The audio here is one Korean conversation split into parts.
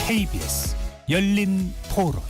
KBS 열린 토론.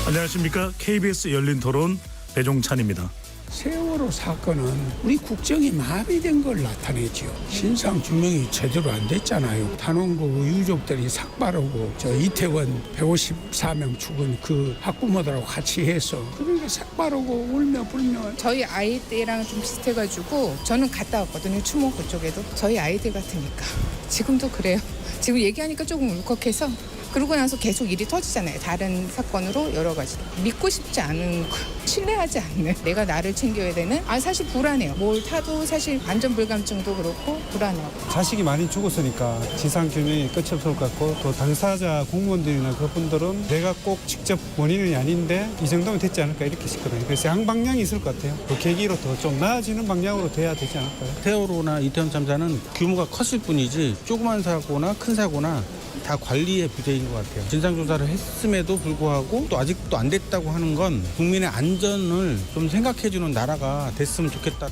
안녕하십니까. KBS 열린 토론 배종찬입니다. 세월호 사건은 우리 국정이 마비된 걸 나타내지요. 신상 규명이 제대로 안 됐잖아요. 단원고 유족들이 삭발하고 저 이태원 154명 죽은 그 학부모들하고 같이 해서 그러니까 삭발하고 울며 불며. 저희 아이 때랑 좀 비슷해가지고 저는 갔다 왔거든요. 추모 그쪽에도. 저희 아이들 같으니까. 지금도 그래요. 지금 얘기하니까 조금 울컥해서. 그러고 나서 계속 일이 터지잖아요. 다른 사건으로 여러 가지로. 믿고 싶지 않은, 신뢰하지 않는, 내가 나를 챙겨야 되는. 사실 불안해요. 뭘 타도 사실 안전불감증도 그렇고 불안하고. 자식이 많이 죽었으니까 진상규명이 끝이 없을 것 같고, 또 당사자 공무원들이나 그분들은 내가 꼭 직접 원인은 아닌데 이 정도면 됐지 않을까 이렇게 싶거든요. 그래서 양방향이 있을 것 같아요. 그 계기로 더 좀 나아지는 방향으로 돼야 되지 않을까요? 세월호나 이태원 참사는 규모가 컸을 뿐이지 조그만 사고나 큰 사고나 다 관리의 부재인 것 같아요. 진상조사를 했음에도 불구하고 또 아직도 안 됐다고 하는 건 국민의 안전을 좀 생각해주는 나라가 됐으면 좋겠다.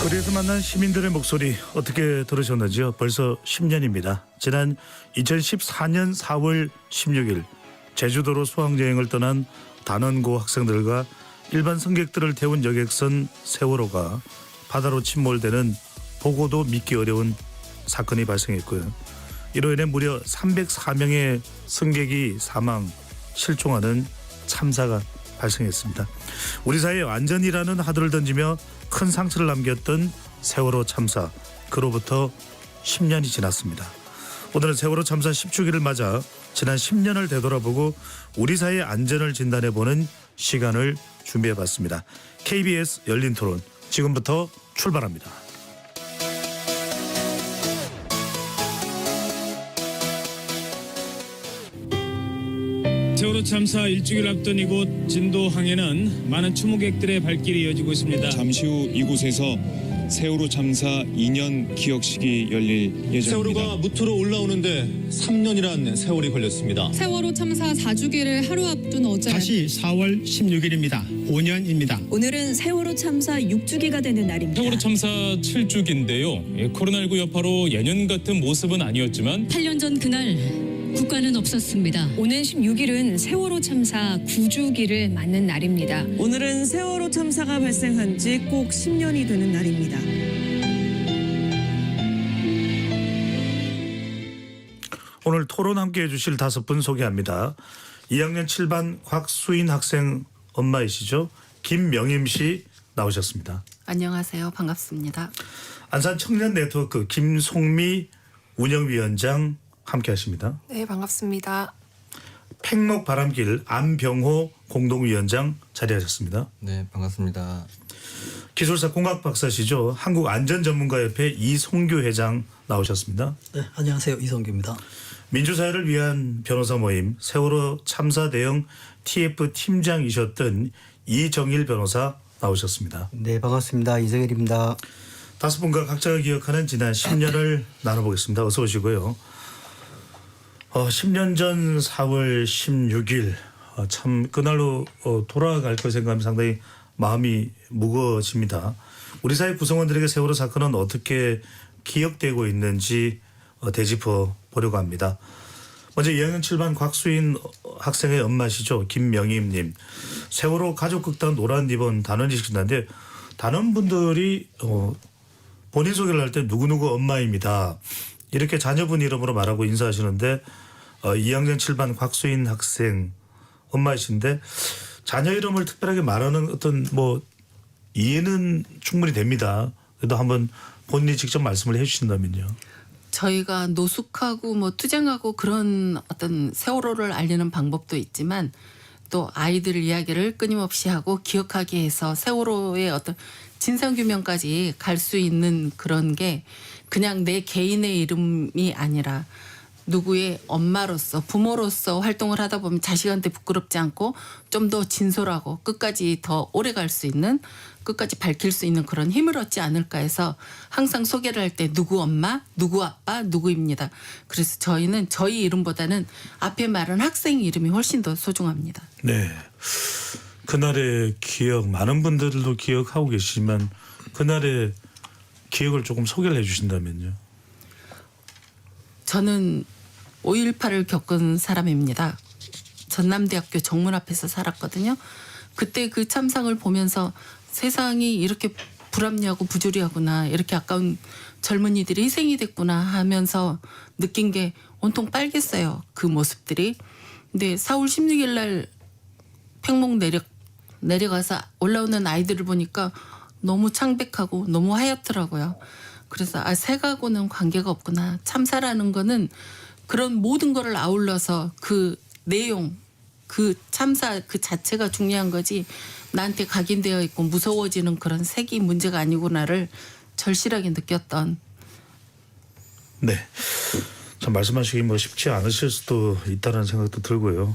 거리에서 만난 시민들의 목소리 어떻게 들으셨는지요? 벌써 10년입니다. 지난 2014년 4월 16일 제주도로 수학여행을 떠난 단원고 학생들과 일반 승객들을 태운 여객선 세월호가 바다로 침몰되는 보고도 믿기 어려운 사건이 발생했고요. 이로 인해 무려 304명의 승객이 사망, 실종하는 참사가 발생했습니다. 우리 사회에 안전이라는 하도를 던지며 큰 상처를 남겼던 세월호 참사, 그로부터 10년이 지났습니다. 오늘은 세월호 참사 10주기를 맞아 지난 10년을 되돌아보고 우리 사회의 안전을 진단해보는 시간을 준비해봤습니다. KBS 열린 토론 지금부터 출발합니다. 세월호 참사 일주기를 앞둔 이곳 진도항에는 많은 추모객들의 발길이 이어지고 있습니다. 잠시 후 이곳에서 세월호 참사 2년 기억식이 열릴 예정입니다. 세월호가 무트로 올라오는데 3년이란 세월이 걸렸습니다. 세월호 참사 4주기를 하루 앞둔 어제 다시 4월 16일입니다. 5년입니다. 오늘은 세월호 참사 6주기가 되는 날입니다. 세월호 참사 7주기인데요. 코로나19 여파로 예년 같은 모습은 아니었지만 8년 전 그날 국가는 없었습니다. 오는 16일은 세월호 참사 9주기를 맞는 날입니다. 오늘은 세월호 참사가 발생한 지 꼭 10년이 되는 날입니다. 오늘 토론 함께해 주실 5분 소개합니다. 2학년 7반 곽수인 학생 엄마이시죠. 김명임 씨 나오셨습니다. 안녕하세요. 반갑습니다. 안산 청년 네트워크 김송미 운영위원장 함께하십니다. 네, 반갑습니다. 팽목 바람길 안병호 공동위원장 자리하셨습니다. 네, 반갑습니다. 기술사 공학 박사시죠. 한국안전전문가협회 이송규 회장 나오셨습니다. 네, 안녕하세요. 이송규입니다. 민주사회를 위한 변호사 모임 세월호 참사 대응 TF 팀장이셨던 이정일 변호사 나오셨습니다. 네, 반갑습니다. 이정일입니다. 5분과 각자가 기억하는 지난 10년을 나눠보겠습니다. 어서 오시고요. 10년 전 4월 16일 참 그날로 돌아갈 걸 생각하면 상당히 마음이 무거워집니다. 우리 사회 구성원들에게 세월호 사건은 어떻게 기억되고 있는지 되짚어 보려고 합니다. 먼저 2학년 7반 곽수인 학생의 엄마시죠. 김명임님. 세월호 가족극단 노란 리본 단원이신데 단원분들이 본인 소개를 할 때 누구누구 엄마입니다. 이렇게 자녀분 이름으로 말하고 인사하시는데 2학년 7반 곽수인 학생 엄마이신데 자녀 이름을 특별하게 말하는 어떤 이해는 충분히 됩니다. 그래도 한번 본인이 직접 말씀을 해 주신다면요. 저희가 노숙하고 투쟁하고 그런 어떤 세월호를 알리는 방법도 있지만 또 아이들 이야기를 끊임없이 하고 기억하게 해서 세월호의 어떤 진상규명까지 갈 수 있는 그런 게 그냥 내 개인의 이름이 아니라 누구의 엄마로서 부모로서 활동을 하다 보면 자식한테 부끄럽지 않고 좀 더 진솔하고 끝까지 더 오래 갈 수 있는 끝까지 밝힐 수 있는 그런 힘을 얻지 않을까 해서 항상 소개를 할 때 누구 엄마, 누구 아빠, 누구입니다. 그래서 저희는 저희 이름보다는 앞에 말한 학생 이름이 훨씬 더 소중합니다. 네. 그날의 기억 많은 분들도 기억하고 계시지만 그날의 기억을 조금 소개를 해주신다면요. 저는 5.18을 겪은 사람입니다. 전남대학교 정문 앞에서 살았거든요. 그때 그 참상을 보면서 세상이 이렇게 불합리하고 부조리하구나, 이렇게 아까운 젊은이들이 희생이 됐구나 하면서 느낀 게 온통 빨갰어요. 그 모습들이. 근데 4월 16일 날 팽목 내려가서 올라오는 아이들을 보니까 너무 창백하고 너무 하얗더라고요. 그래서 색하고는 관계가 없구나. 참사라는 거는 그런 모든 거를 아울러서 그 내용, 그 참사 그 자체가 중요한 거지 나한테 각인되어 있고 무서워지는 그런 색이 문제가 아니구나를 절실하게 느꼈던. 네. 참 말씀하시기 뭐 쉽지 않으실 수도 있다는 생각도 들고요.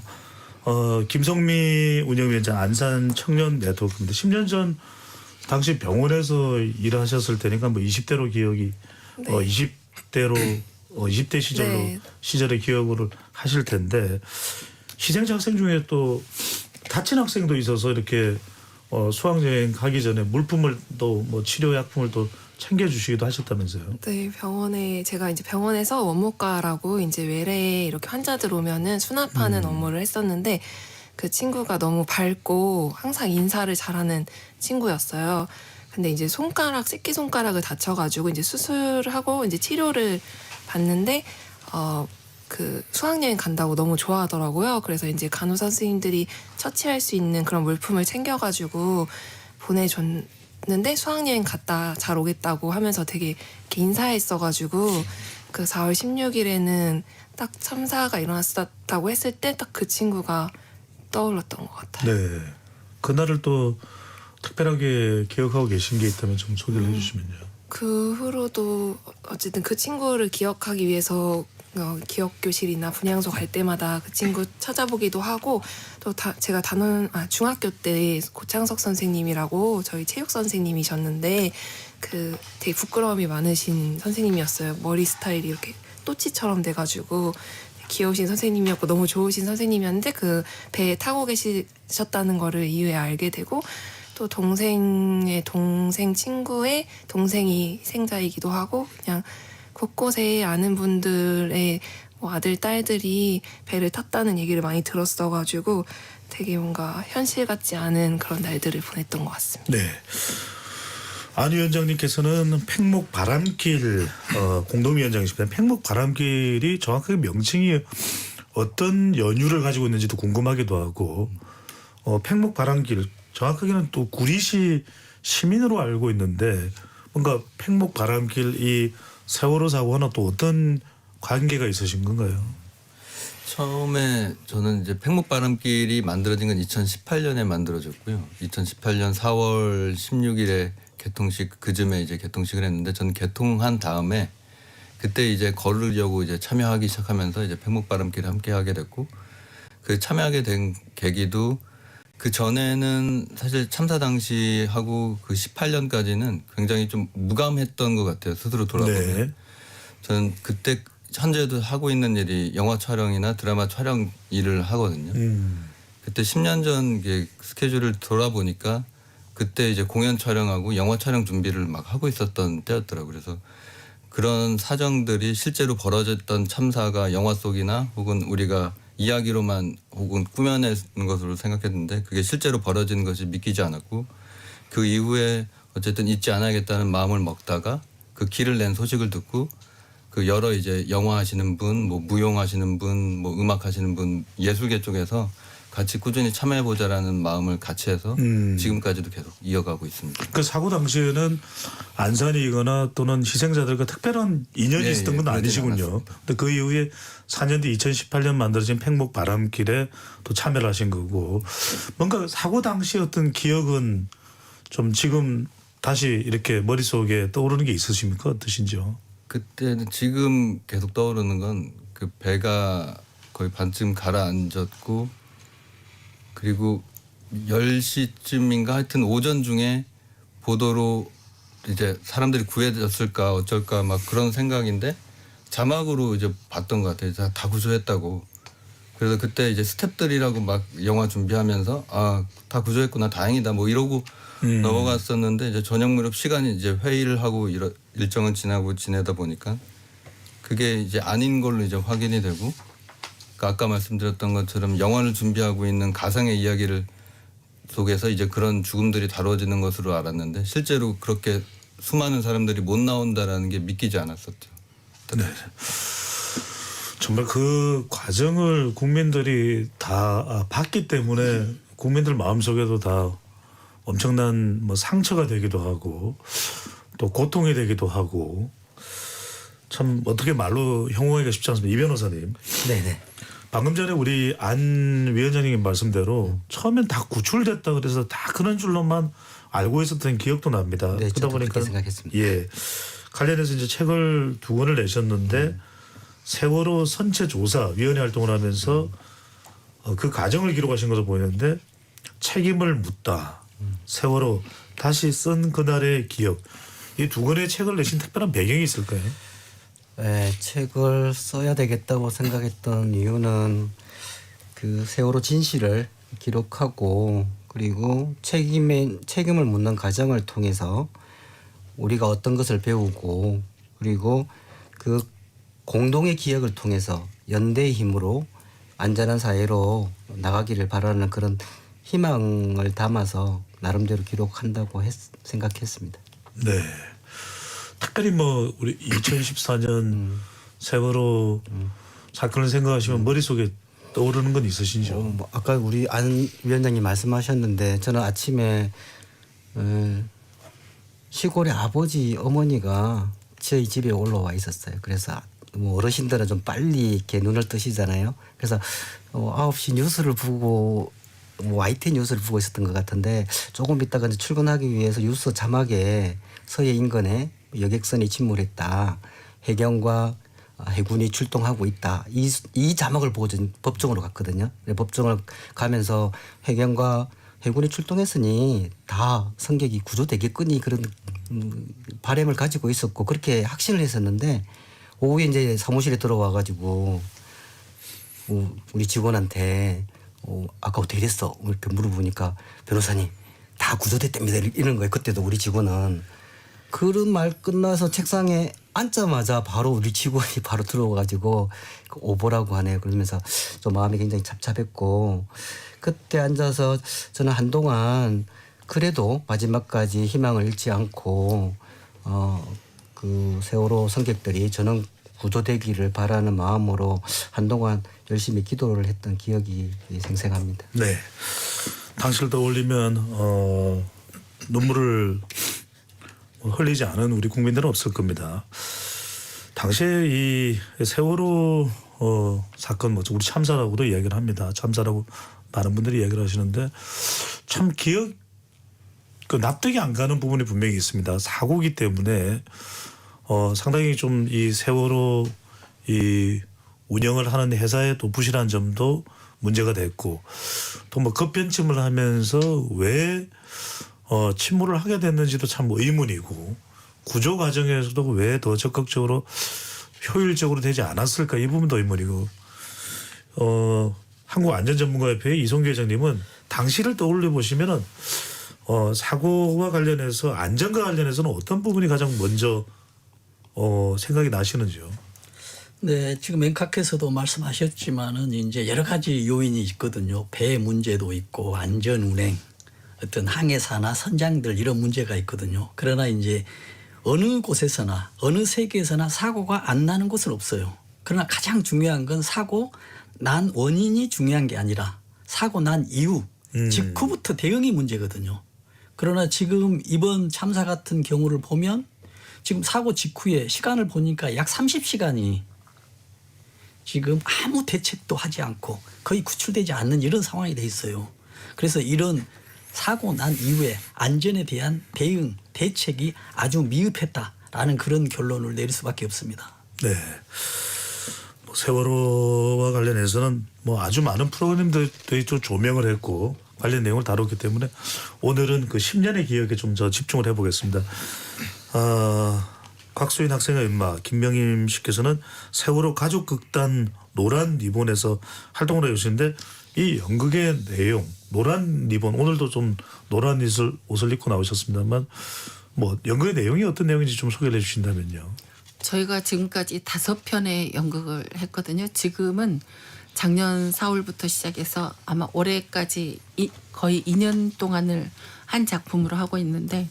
김성미 운영위원장 안산 청년 네트워크입니다. 10년 전 당시 병원에서 일하셨을 때니까 뭐 20대로 기억이 20대 시절로 네. 시절의 기억을 하실 텐데 희생자 학생 중에 또 다친 학생도 있어서 이렇게 수학여행 가기 전에 물품을 또 뭐 치료약품을 또 챙겨주시기도 하셨다면서요? 네, 병원에 제가 이제 병원에서 원무과라고 이제 외래에 이렇게 환자들 오면은 수납하는 업무를 했었는데 그 친구가 너무 밝고 항상 인사를 잘하는 친구였어요. 근데 이제 새끼 손가락을 다쳐가지고 이제 수술을 하고 이제 치료를 받는데 그 수학여행 간다고 너무 좋아하더라고요. 그래서 이제 간호사 선생님들이 처치할 수 있는 그런 물품을 챙겨가지고 보내줬는데 수학여행 갔다 잘 오겠다고 하면서 되게 이렇게 인사했어가지고 그 4월 16일에는 딱 참사가 일어났다고 했을 때 딱 그 친구가 떠올랐던 것 같아요. 네. 그날을 또 특별하게 기억하고 계신 게 있다면 좀 소개를 해주시면요. 그 후로도 어쨌든 그 친구를 기억하기 위해서 기억교실이나 분향소 갈 때마다 그 친구 찾아보기도 하고 또 제가 중학교 때 고창석 선생님이라고 저희 체육 선생님이셨는데 그 되게 부끄러움이 많으신 선생님이었어요. 머리 스타일이 이렇게 또치처럼 돼가지고 귀여우신 선생님이었고 너무 좋으신 선생님이었는데 그 배에 타고 계셨다는 거를 이후에 알게 되고 또 동생의 동생 친구의 동생이 희생자이기도 하고 그냥 곳곳에 아는 분들의 뭐 아들 딸들이 배를 탔다는 얘기를 많이 들었어가지고 되게 뭔가 현실 같지 않은 그런 날들을 보냈던 것 같습니다. 네. 안 위원장님께서는 팽목 바람길 공동위원장이십니다. 팽목 바람길이 정확하게 명칭이 어떤 연유를 가지고 있는지도 궁금하기도 하고 팽목 바람길 정확하게는 또 구리시 시민으로 알고 있는데 뭔가 팽목 바람길 이 세월호 사고와는 또 어떤 관계가 있으신 건가요? 처음에 저는 이제 팽목바람길이 만들어진 건 2018년에 만들어졌고요. 2018년 4월 16일에 개통식 그쯤에 이제 개통식을 했는데 저는 개통한 다음에 그때 이제 걸으려고 이제 참여하기 시작하면서 이제 팽목바람길에 함께 하게 됐고 그 참여하게 된 계기도 그 전에는 사실 참사 당시하고 그 18년까지는 굉장히 좀 무감했던 것 같아요. 스스로 돌아보면. 네. 저는 그때 현재도 하고 있는 일이 영화 촬영이나 드라마 촬영 일을 하거든요. 그때 10년 전 스케줄을 돌아보니까 그때 이제 공연 촬영하고 영화 촬영 준비를 막 하고 있었던 때였더라고요. 그래서 그런 사정들이 실제로 벌어졌던 참사가 영화 속이나 혹은 우리가 이야기로만 혹은 꾸며내는 것으로 생각했는데 그게 실제로 벌어진 것이 믿기지 않았고 그 이후에 어쨌든 잊지 않아야겠다는 마음을 먹다가 그 길을 낸 소식을 듣고 그 여러 이제 영화 하시는 분, 뭐 무용 하시는 분, 뭐 음악 하시는 분, 예술계 쪽에서 같이 꾸준히 참여해보자라는 마음을 같이 해서 지금까지도 계속 이어가고 있습니다. 그 사고 당시에는 안산이거나 또는 희생자들과 특별한 인연이 있었던 건 아니시군요. 근데 그 이후에 4년 뒤 2018년 만들어진 팽목 바람길에 또 참여를 하신 거고 뭔가 사고 당시 어떤 기억은 좀 지금 다시 이렇게 머릿속에 떠오르는 게 있으십니까? 어떠신지요? 그때는 지금 계속 떠오르는 건 그 배가 거의 반쯤 가라앉았고 그리고 10시쯤인가 하여튼 오전 중에 보도로 이제 사람들이 구해졌을까 어쩔까 막 그런 생각인데 자막으로 이제 봤던 것 같아요. 다 구조했다고. 그래서 그때 이제 스탭들이라고 막 영화 준비하면서 다 구조했구나 다행이다 뭐 이러고 넘어갔었는데 이제 저녁 무렵 시간이 이제 회의를 하고 일정은 지내다 보니까 그게 이제 아닌 걸로 이제 확인이 되고 그러니까 아까 말씀드렸던 것처럼 영화를 준비하고 있는 가상의 이야기를 속에서 이제 그런 죽음들이 다뤄지는 것으로 알았는데 실제로 그렇게 수많은 사람들이 못 나온다라는 게 믿기지 않았었죠. 네. 정말 그 과정을 국민들이 다 봤기 때문에 국민들 마음속에도 다 엄청난 뭐 상처가 되기도 하고 또 고통이 되기도 하고 참 어떻게 말로 형용하기가 쉽지 않습니다. 이 변호사님. 네네. 방금 전에 우리 안 위원장님 말씀대로 처음엔 다 구출됐다 그래서 다 그런 줄로만 알고 있었던 기억도 납니다. 네, 그러다 보니까 생각했습니다. 예, 관련해서 이제 책을 2권을 내셨는데 세월호 선체 조사 위원회 활동을 하면서 그 과정을 기록하신 것으로 보이는데 책임을 묻다. 세월호 다시 쓴 그날의 기억. 이 2권의 책을 내신 특별한 배경이 있을까요? 네, 책을 써야 되겠다고 생각했던 이유는 그 세월호 진실을 기록하고 그리고 책임을 묻는 과정을 통해서 우리가 어떤 것을 배우고 그리고 그 공동의 기억을 통해서 연대의 힘으로 안전한 사회로 나가기를 바라는 그런 희망을 담아서 나름대로 기록한다고 생각했습니다. 네. 특별히 뭐 우리 2014년 세월호 사건을 생각하시면 머릿속에 떠오르는 건 있으신지요? 뭐 아까 우리 안 위원장님 말씀하셨는데 저는 아침에 시골의 아버지 어머니가 저희 집에 올라와 있었어요. 그래서 뭐 어르신들은 좀 빨리 이렇게 눈을 뜨시잖아요. 그래서 9시 뉴스를 보고 뭐 YTN 뉴스를 보고 있었던 것 같은데 조금 있다가 출근하기 위해서 뉴스 자막에 서해 인근에 여객선이 침몰했다. 해경과 해군이 출동하고 있다. 이 자막을 보고 법정으로 갔거든요. 법정을 가면서 해경과 해군이 출동했으니 다 승객이 구조되겠거니 그런 바람을 가지고 있었고 그렇게 확신을 했었는데 오후에 이제 사무실에 들어와 가지고 우리 직원한테 아까 어떻게 됐어? 이렇게 물어보니까 변호사님 다 구조됐답니다. 이런 거예요. 그때도 우리 직원은 그런 말 끝나서 책상에 앉자마자 바로 우리 직원이 바로 들어와가지고 오보라고 하네요. 그러면서 좀 마음이 굉장히 착잡했고 그때 앉아서 저는 한동안 그래도 마지막까지 희망을 잃지 않고 그 세월호 승객들이 저는 구조되기를 바라는 마음으로 한동안 열심히 기도를 했던 기억이 생생합니다. 네. 당시를 떠올리면 눈물을 흘리지 않은 우리 국민들은 없을 겁니다. 당시에 이 세월호 사건 뭐 우리 참사라고도 이야기를 합니다. 참사라고 많은 분들이 이야기를 하시는데 참 그 납득이 안 가는 부분이 분명히 있습니다. 사고기 때문에 상당히 좀 이 세월호 이 운영을 하는 회사의 또 부실한 점도 문제가 됐고 또 뭐 급변침을 하면서 왜 침몰을 하게 됐는지도 참 의문이고 구조 과정에서도 왜 더 적극적으로 효율적으로 되지 않았을까 이 부분도 의문이고 한국안전전문가협회의 이성규 회장님은 당시를 떠올려 보시면은 사고와 관련해서 안전과 관련해서는 어떤 부분이 가장 먼저 생각이 나시는지요? 네, 지금 맹카께서도 말씀하셨지만은 이제 여러 가지 요인이 있거든요. 배 문제도 있고 안전 운행, 어떤 항해사나 선장들 이런 문제가 있거든요. 그러나 이제 어느 곳에서나 어느 세계에서나 사고가 안 나는 곳은 없어요. 그러나 가장 중요한 건 사고 난 원인이 중요한 게 아니라 사고 난 이후 직후부터 대응이 문제거든요. 그러나 지금 이번 참사 같은 경우를 보면 지금 사고 직후에 시간을 보니까 약 30시간이 지금 아무 대책도 하지 않고 거의 구출되지 않는 이런 상황이 돼 있어요. 그래서 이런 사고 난 이후에 안전에 대한 대응, 대책이 아주 미흡했다라는 그런 결론을 내릴 수밖에 없습니다. 네. 세월호와 관련해서는 뭐 아주 많은 프로그램들이 좀 조명을 했고 관련 내용을 다뤘기 때문에 오늘은 그 10년의 기억에 좀 더 집중을 해보겠습니다. 곽수인 학생의 엄마 김명임 씨께서는 세월호 가족극단 노란 리본에서 활동을 해주시는데 이 연극의 내용, 노란 리본, 오늘도 좀 노란 옷을 입고 나오셨습니다만 뭐 연극의 내용이 어떤 내용인지 좀 소개를 해주신다면요. 저희가 지금까지 5편의 연극을 했거든요. 지금은 작년 4월부터 시작해서 아마 올해까지 거의 2년 동안을 한 작품으로 하고 있는데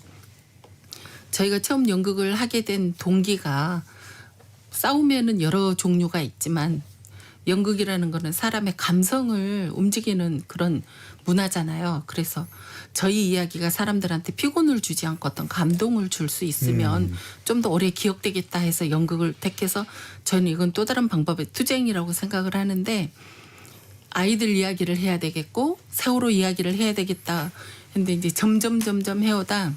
저희가 처음 연극을 하게 된 동기가 싸움에는 여러 종류가 있지만 연극이라는 거는 사람의 감성을 움직이는 그런 문화잖아요. 그래서 저희 이야기가 사람들한테 피곤을 주지 않고 어떤 감동을 줄 수 있으면 좀 더 오래 기억되겠다 해서 연극을 택해서 저는 이건 또 다른 방법의 투쟁이라고 생각을 하는데 아이들 이야기를 해야 되겠고 세월호 이야기를 해야 되겠다 했는데 이제 점점 해오다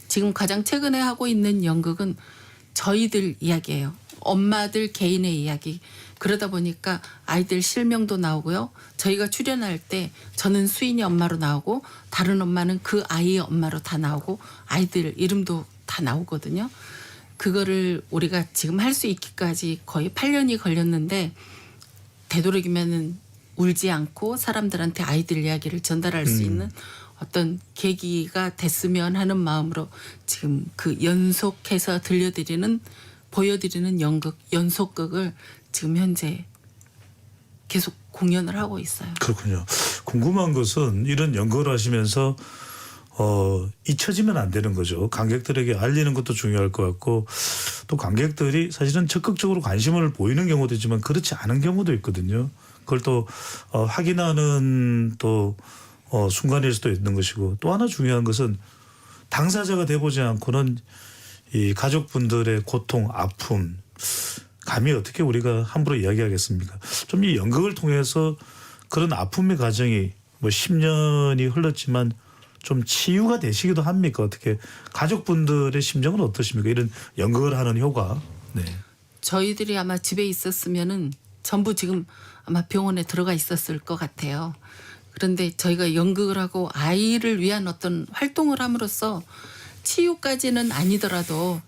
지금 가장 최근에 하고 있는 연극은 저희들 이야기예요. 엄마들 개인의 이야기. 그러다 보니까 아이들 실명도 나오고요. 저희가 출연할 때 저는 수인이 엄마로 나오고 다른 엄마는 그 아이의 엄마로 다 나오고 아이들 이름도 다 나오거든요. 그거를 우리가 지금 할 수 있기까지 거의 8년이 걸렸는데 되도록이면은 울지 않고 사람들한테 아이들 이야기를 전달할 수 있는 어떤 계기가 됐으면 하는 마음으로 지금 그 연속해서 보여드리는 연극, 연속극을 지금 현재 계속 공연을 하고 있어요. 그렇군요. 궁금한 것은 이런 연극을 하시면서 잊혀지면 안 되는 거죠. 관객들에게 알리는 것도 중요할 것 같고 또 관객들이 사실은 적극적으로 관심을 보이는 경우도 있지만 그렇지 않은 경우도 있거든요. 그걸 또 확인하는 또 순간일 수도 있는 것이고 또 하나 중요한 것은 당사자가 돼보지 않고는 이 가족분들의 고통, 아픔 감히 어떻게 우리가 함부로 이야기하겠습니까? 좀 이 연극을 통해서 그런 아픔의 과정이 뭐 10년이 흘렀지만 좀 치유가 되시기도 합니까? 어떻게 가족분들의 심정은 어떠십니까? 이런 연극을 하는 효과. 네. 저희들이 아마 집에 있었으면은 전부 지금 아마 병원에 들어가 있었을 것 같아요. 그런데 저희가 연극을 하고 아이를 위한 어떤 활동을 함으로써 치유까지는 아니더라도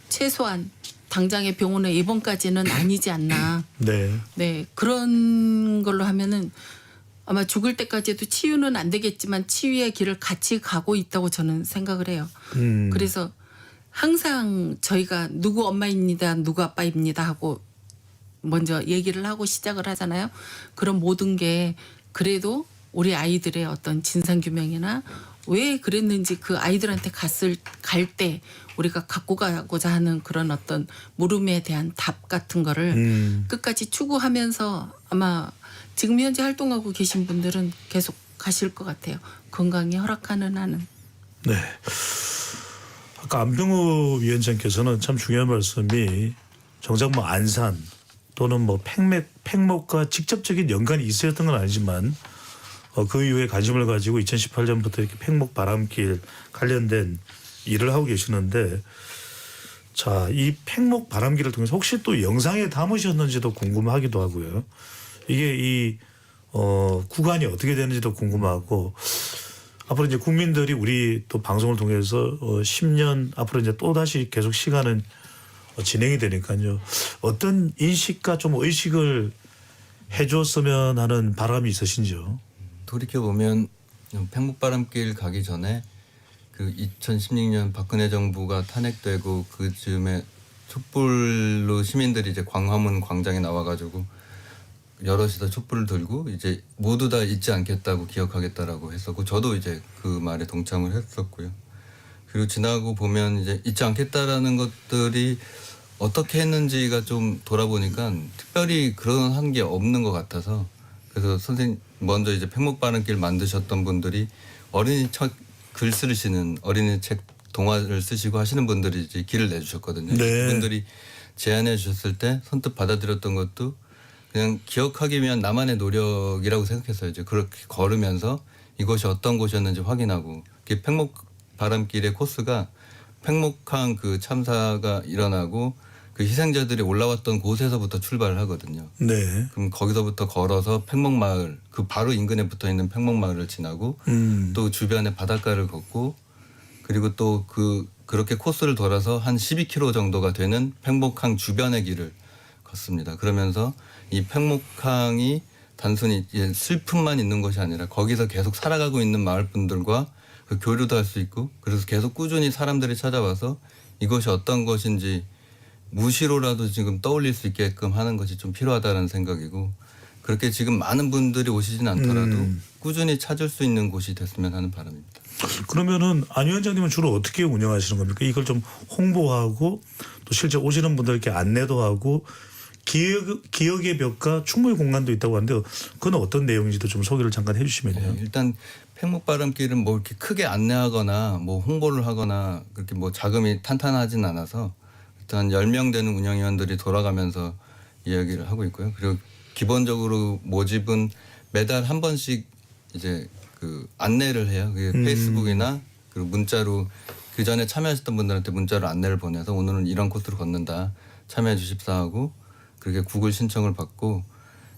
최소한 당장의 병원에 입원까지는 아니지 않나. 네. 네, 그런 걸로 하면은 아마 죽을 때까지도 치유는 안 되겠지만 치유의 길을 같이 가고 있다고 저는 생각을 해요. 그래서 항상 저희가 누구 엄마입니다, 누구 아빠입니다 하고 먼저 얘기를 하고 시작을 하잖아요. 그런 모든 게 그래도 우리 아이들의 어떤 진상규명이나 왜 그랬는지 그 아이들한테 갈 때 우리가 갖고 가고자 하는 그런 어떤 물음에 대한 답 같은 거를 끝까지 추구하면서 아마 지금 현재 활동하고 계신 분들은 계속 가실 것 같아요. 건강이 허락하는 한은. 네. 아까 안병호 위원장께서는 참 중요한 말씀이 정작 뭐 안산 또는 뭐 팽목과 직접적인 연관이 있었던 건 아니지만 그 이후에 관심을 가지고 2018년부터 이렇게 팽목 바람길 관련된 일을 하고 계시는데 자, 이 팽목 바람길을 통해서 혹시 또 영상에 담으셨는지도 궁금하기도 하고요. 이게 이 구간이 어떻게 되는지도 궁금하고 앞으로 이제 국민들이 우리 또 방송을 통해서 10년 앞으로 이제 또 다시 계속 시간은 진행이 되니까요. 어떤 인식과 좀 의식을 해줬으면 하는 바람이 있으신지요? 돌이켜보면 팽목바람길 가기 전에 그 2016년 박근혜 정부가 탄핵되고 그 즈음에 촛불로 시민들이 이제 광화문 광장에 나와가지고 여럿이서 촛불을 들고 이제 모두 다 잊지 않겠다고 기억하겠다라고 했었고 저도 이제 그 말에 동참을 했었고요. 그리고 지나고 보면 이제 잊지 않겠다라는 것들이 어떻게 했는지가 좀 돌아보니까 특별히 그런 한 게 없는 것 같아서 그래서 선생님 먼저 이제 팽목바람길 만드셨던 분들이 어린이 책 글 쓰시는 어린이 책 동화를 쓰시고 하시는 분들이 이제 길을 내주셨거든요. 네. 그분들이 제안해 주셨을 때 선뜻 받아들였던 것도 그냥 기억하기 위한 나만의 노력이라고 생각했어요. 이제 그렇게 걸으면서 이것이 어떤 곳이었는지 확인하고 팽목바람길의 코스가 팽목항 그 참사가 일어나고 그 희생자들이 올라왔던 곳에서부터 출발을 하거든요. 네. 그럼 거기서부터 걸어서 팽목마을 그 바로 인근에 붙어 있는 팽목마을을 지나고 또 주변에 바닷가를 걷고 그리고 또 그렇게 코스를 돌아서 한 12km 정도가 되는 팽목항 주변의 길을 걷습니다. 그러면서 이 팽목항이 단순히 이제 슬픔만 있는 것이 아니라 거기서 계속 살아가고 있는 마을 분들과 그 교류도 할 수 있고 그래서 계속 꾸준히 사람들이 찾아와서 이것이 어떤 것인지 무시로라도 지금 떠올릴 수 있게끔 하는 것이 좀 필요하다는 생각이고 그렇게 지금 많은 분들이 오시진 않더라도 꾸준히 찾을 수 있는 곳이 됐으면 하는 바람입니다. 그러면은 안 위원장님은 주로 어떻게 운영하시는 겁니까? 이걸 좀 홍보하고 또 실제 오시는 분들께 안내도 하고 기억의 벽과 충무의 공간도 있다고 하는데 그건 어떤 내용인지도 좀 소개를 잠깐 해주시면요. 일단 팽목바람길은 뭐 이렇게 크게 안내하거나 뭐 홍보를 하거나 그렇게 뭐 자금이 탄탄하진 않아서 일단 10명 되는 운영위원들이 돌아가면서 이야기를 하고 있고요. 그리고 기본적으로 모집은 매달 한 번씩 이제 그 안내를 해요. 그게 페이스북이나 그리고 문자로 그 전에 참여하셨던 분들한테 문자로 안내를 보내서 오늘은 이런 코스로 걷는다 참여해 주십사 하고 그렇게 구글 신청을 받고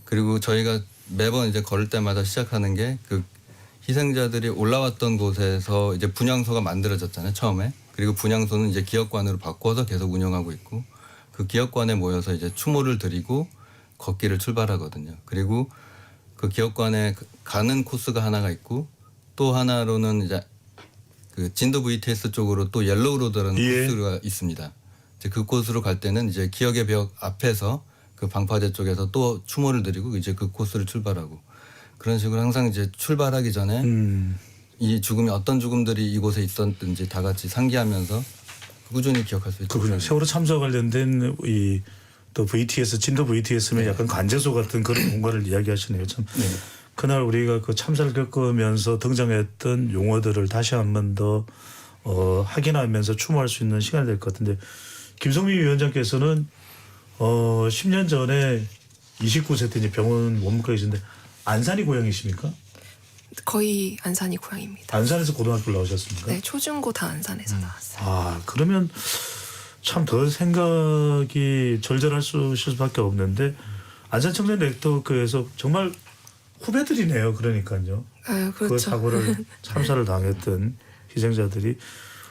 그리고 저희가 매번 이제 걸을 때마다 시작하는 게 그 희생자들이 올라왔던 곳에서 이제 분향소가 만들어졌잖아요 처음에. 그리고 분향소는 이제 기업관으로 바꿔서 계속 운영하고 있고 그 기업관에 모여서 이제 추모를 드리고 걷기를 출발하거든요. 그리고 그 기업관에 가는 코스가 하나가 있고 또 하나로는 이제 그 진도 VTS 쪽으로 또 옐로우 로드라는 코스가 있습니다. 이제 그 코스로 갈 때는 이제 기억의 벽 앞에서 그 방파제 쪽에서 또 추모를 드리고 이제 그 코스를 출발하고 그런 식으로 항상 이제 출발하기 전에 이 죽음이 어떤 죽음들이 이곳에 있었든지 다 같이 상기하면서 꾸준히 기억할 수 있죠. 그렇군요. 세월호 참사와 관련된 이 또 VTS 진도 VTS면 약간 관제소 같은 그런 공간을 이야기하시네요. 참 그날 우리가 그 참사를 겪으면서 등장했던 용어들을 다시 한 번 더 확인하면서 추모할 수 있는 시간이 될 것 같은데 김성민 위원장께서는 10년 전에 29세 때 이제 병원 원무과에 계신데 안산이 고향이십니까? 거의 안산이 고향입니다. 안산에서 고등학교를 나오셨습니까? 네, 초중고 다 안산에서 나왔어요. 아 그러면 참 더 생각이 절절할 수밖에 없는데 안산 청년 렉터교에서 정말 후배들이네요. 그러니까요. 그렇죠. 그 사고를 참사를 당했던 희생자들이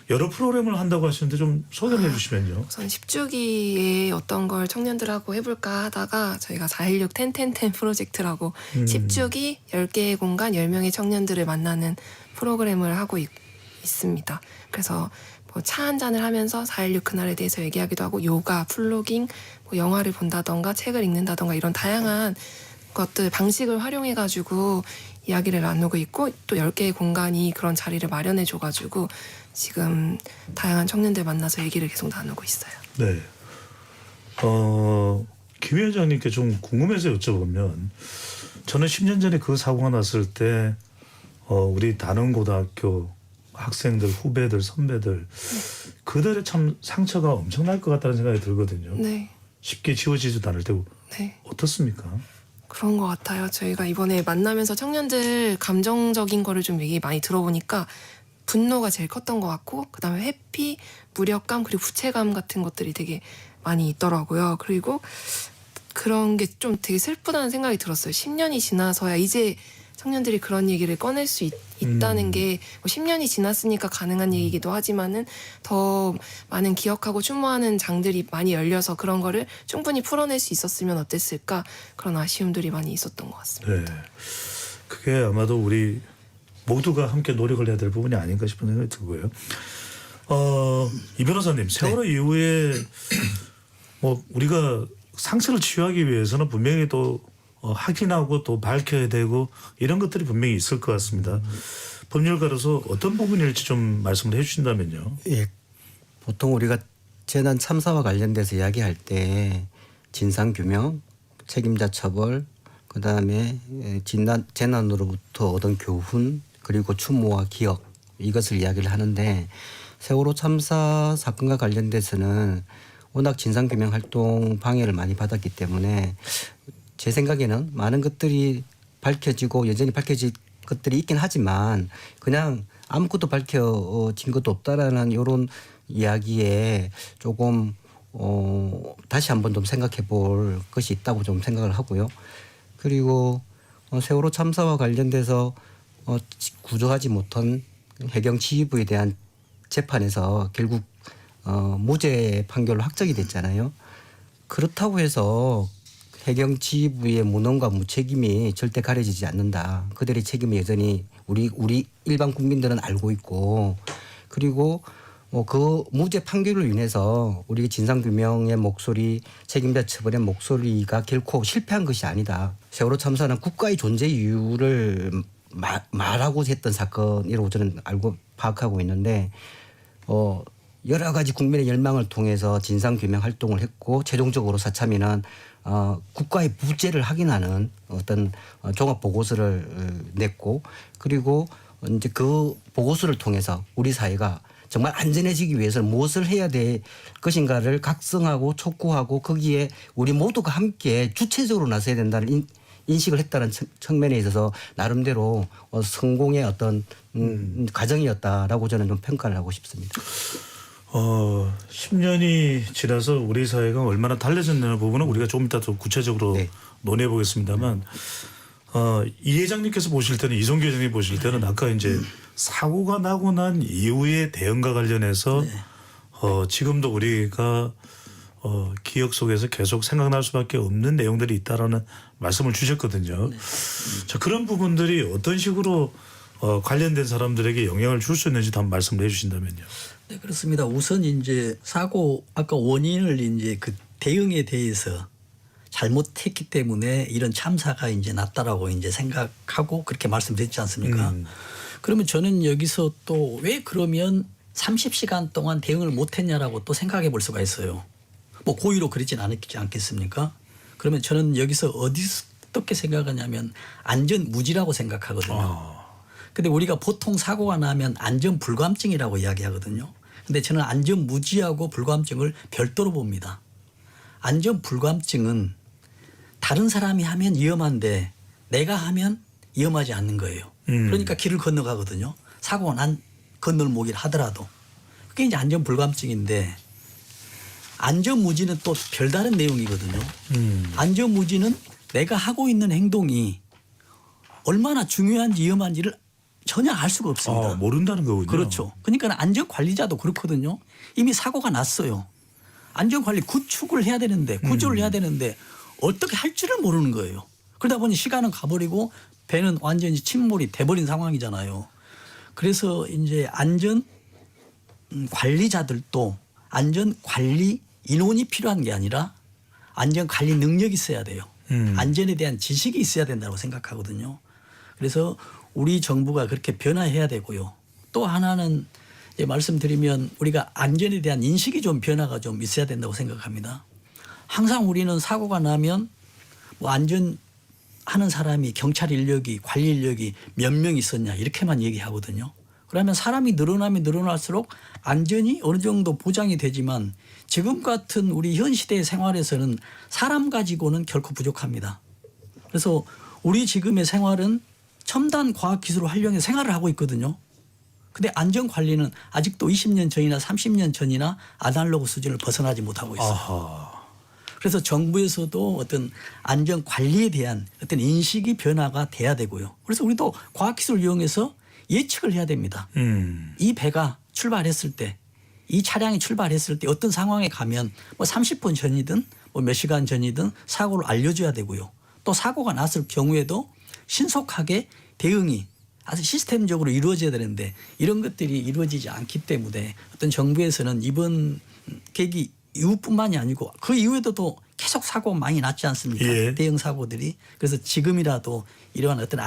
여러 프로그램을 한다고 하시는데 좀 소개해 주시면요. 우선 10주기에 어떤 걸 청년들하고 해볼까 하다가 저희가 4.16 10-10-10 프로젝트라고 10주기 10개의 공간 10명의 청년들을 만나는 프로그램을 하고 있습니다. 그래서 뭐 차 한 잔을 하면서 4.16 그날에 대해서 얘기하기도 하고 요가, 플로깅, 뭐 영화를 본다던가 책을 읽는다던가 이런 다양한 것들 방식을 활용해가지고 이야기를 나누고 있고 또 10개의 공간이 그런 자리를 마련해줘가지고 지금 다양한 청년들 만나서 얘기를 계속 나누고 있어요. 네. 김 위원장님께 좀 궁금해서 여쭤보면 저는 10년 전에 그 사고가 났을 때 우리 단원고등학교 학생들, 후배들, 선배들 그들의 참 상처가 엄청날 것 같다는 생각이 들거든요. 네. 쉽게 지워지지도 않을 테고. 네. 어떻습니까? 그런 것 같아요. 저희가 이번에 만나면서 청년들 감정적인 거를 좀 얘기 많이 들어보니까 분노가 제일 컸던 것 같고 그다음에 회피, 무력감 그리고 부채감 같은 것들이 되게 많이 있더라고요. 그리고 그런 게 좀 되게 슬프다는 생각이 들었어요. 10년이 지나서야 이제 청년들이 그런 얘기를 꺼낼 수 있다는 게 뭐 10년이 지났으니까 가능한 얘기이기도 하지만은 더 많은 기억하고 추모하는 장들이 많이 열려서 그런 거를 충분히 풀어낼 수 있었으면 어땠을까 그런 아쉬움들이 많이 있었던 것 같습니다. 네. 그게 아마도 우리 모두가 함께 노력을 해야 될 부분이 아닌가 싶은 생각이 들고요. 이 변호사님 세월호 이후에 뭐 우리가 상처를 치유하기 위해서는 분명히 또 확인하고 또 밝혀야 되고 이런 것들이 분명히 있을 것 같습니다. 법률가로서 어떤 부분일지 좀 말씀을 해주신다면요. 예, 보통 우리가 재난 참사와 관련돼서 이야기할 때 진상규명, 책임자 처벌, 그다음에 재난으로부터 얻은 교훈 그리고 추모와 기억 이것을 이야기를 하는데 세월호 참사 사건과 관련돼서는 워낙 진상규명 활동 방해를 많이 받았기 때문에 제 생각에는 많은 것들이 밝혀지고 여전히 밝혀질 것들이 있긴 하지만 그냥 아무것도 밝혀진 것도 없다라는 이런 이야기에 조금 다시 한번 좀 생각해 볼 것이 있다고 좀 생각을 하고요. 그리고 세월호 참사와 관련돼서 구조하지 못한 해경 치위부에 대한 재판에서 결국 무죄 판결로 확정이 됐잖아요. 그렇다고 해서 해경 지휘부의 무능과 무책임이 절대 가려지지 않는다. 그들의 책임을 여전히 우리 일반 국민들은 알고 있고, 그리고 그 무죄 판결로 인해서 우리 진상규명의 목소리, 책임자 처벌의 목소리가 결코 실패한 것이 아니다. 세월호 참사는 국가의 존재 이유를 말하고 했던 사건이라고 저는 알고 파악하고 있는데, 여러 가지 국민의 열망을 통해서 진상규명 활동을 했고, 최종적으로 사참위는 국가의 부재를 확인하는 어떤 종합 보고서를 냈고, 그리고 이제 그 보고서를 통해서 우리 사회가 정말 안전해지기 위해서 무엇을 해야 될 것인가를 각성하고 촉구하고, 거기에 우리 모두가 함께 주체적으로 나서야 된다는 인식을 했다는 측면에 있어서 나름대로 성공의 어떤 과정이었다라고 저는 좀 평가를 하고 싶습니다. 10년이 지나서 우리 사회가 얼마나 달라졌냐는 부분은 우리가 조금 이따 더 구체적으로 논의해 보겠습니다만, 이 회장님께서 보실 때는, 이성규 회장님 보실 때는 아까 이제 사고가 나고 난 이후의 대응과 관련해서 지금도 우리가 기억 속에서 계속 생각날 수밖에 없는 내용들이 있다라는 말씀을 주셨거든요. 자, 그런 부분들이 어떤 식으로 관련된 사람들에게 영향을 줄 수 있는지 한번 말씀을 해주신다면요. 네, 그렇습니다. 우선 이제 사고 아까 원인을 이제 그 대응에 대해서 잘못했기 때문에 이런 참사가 이제 났다라고 이제 생각하고 그렇게 말씀드렸지 않습니까? 그러면 저는 여기서 또 왜 그러면 30시간 동안 대응을 못했냐라고 또 생각해 볼 수가 있어요. 뭐 고의로 그러진 않겠습니까? 그러면 저는 여기서 어떻게 생각하냐면 안전무지라고 생각하거든요. 근데 우리가 보통 사고가 나면 안전불감증이라고 이야기하거든요. 근데 저는 안전무지하고 불감증을 별도로 봅니다. 안전불감증은 다른 사람이 하면 위험한데 내가 하면 위험하지 않는 거예요. 그러니까 길을 건너가거든요. 사고가 난 건널목이라 하더라도. 그게 이제 안전불감증인데, 안전무지는 또 별다른 내용이거든요. 안전무지는 내가 하고 있는 행동이 얼마나 중요한지 위험한지를 전혀 알 수가 없습니다. 모른다는 거군요. 그렇죠. 그러니까 안전관리자도 그렇거든요. 이미 사고가 났어요. 안전관리 구축을 해야 되는데, 구조를 해야 되는데 어떻게 할 줄을 모르는 거예요. 그러다 보니 시간은 가버리고 배는 완전히 침몰이 돼버린 상황이잖아요. 그래서 이제 안전 관리자들도 안전 관리 인원이 필요한 게 아니라 안전 관리 능력이 있어야 돼요. 안전에 대한 지식이 있어야 된다고 생각하거든요. 그래서 우리 정부가 그렇게 변화해야 되고요. 또 하나는 이제 말씀드리면 우리가 안전에 대한 인식이 좀 변화가 좀 있어야 된다고 생각합니다. 항상 우리는 사고가 나면 뭐 안전하는 사람이 경찰 인력이 관리 인력이 몇 명 있었냐 이렇게만 얘기하거든요. 그러면 사람이 늘어나면 늘어날수록 안전이 어느 정도 보장이 되지만 지금 같은 우리 현 시대의 생활에서는 사람 가지고는 결코 부족합니다. 그래서 우리 지금의 생활은 첨단 과학기술을 활용해서 생활을 하고 있거든요. 근데 안전관리는 아직도 20년 전이나 30년 전이나 아날로그 수준을 벗어나지 못하고 있어요. 그래서 정부에서도 어떤 안전관리에 대한 어떤 인식이 변화가 돼야 되고요. 그래서 우리도 과학기술을 이용해서 예측을 해야 됩니다. 이 배가 출발했을 때, 이 차량이 출발했을 때 어떤 상황에 가면 뭐 30분 전이든 뭐 몇 시간 전이든 사고를 알려줘야 되고요. 또 사고가 났을 경우에도 신속하게 대응이 아주 시스템적으로 이루어져야 되는데 이런 것들이 이루어지지 않기 때문에 어떤 정부에서는 이번 계기 이후뿐만이 아니고 그 이후에도 또 계속 사고가 많이 났지 않습니까? 예. 대형 사고들이. 그래서 지금이라도 이러한 어떤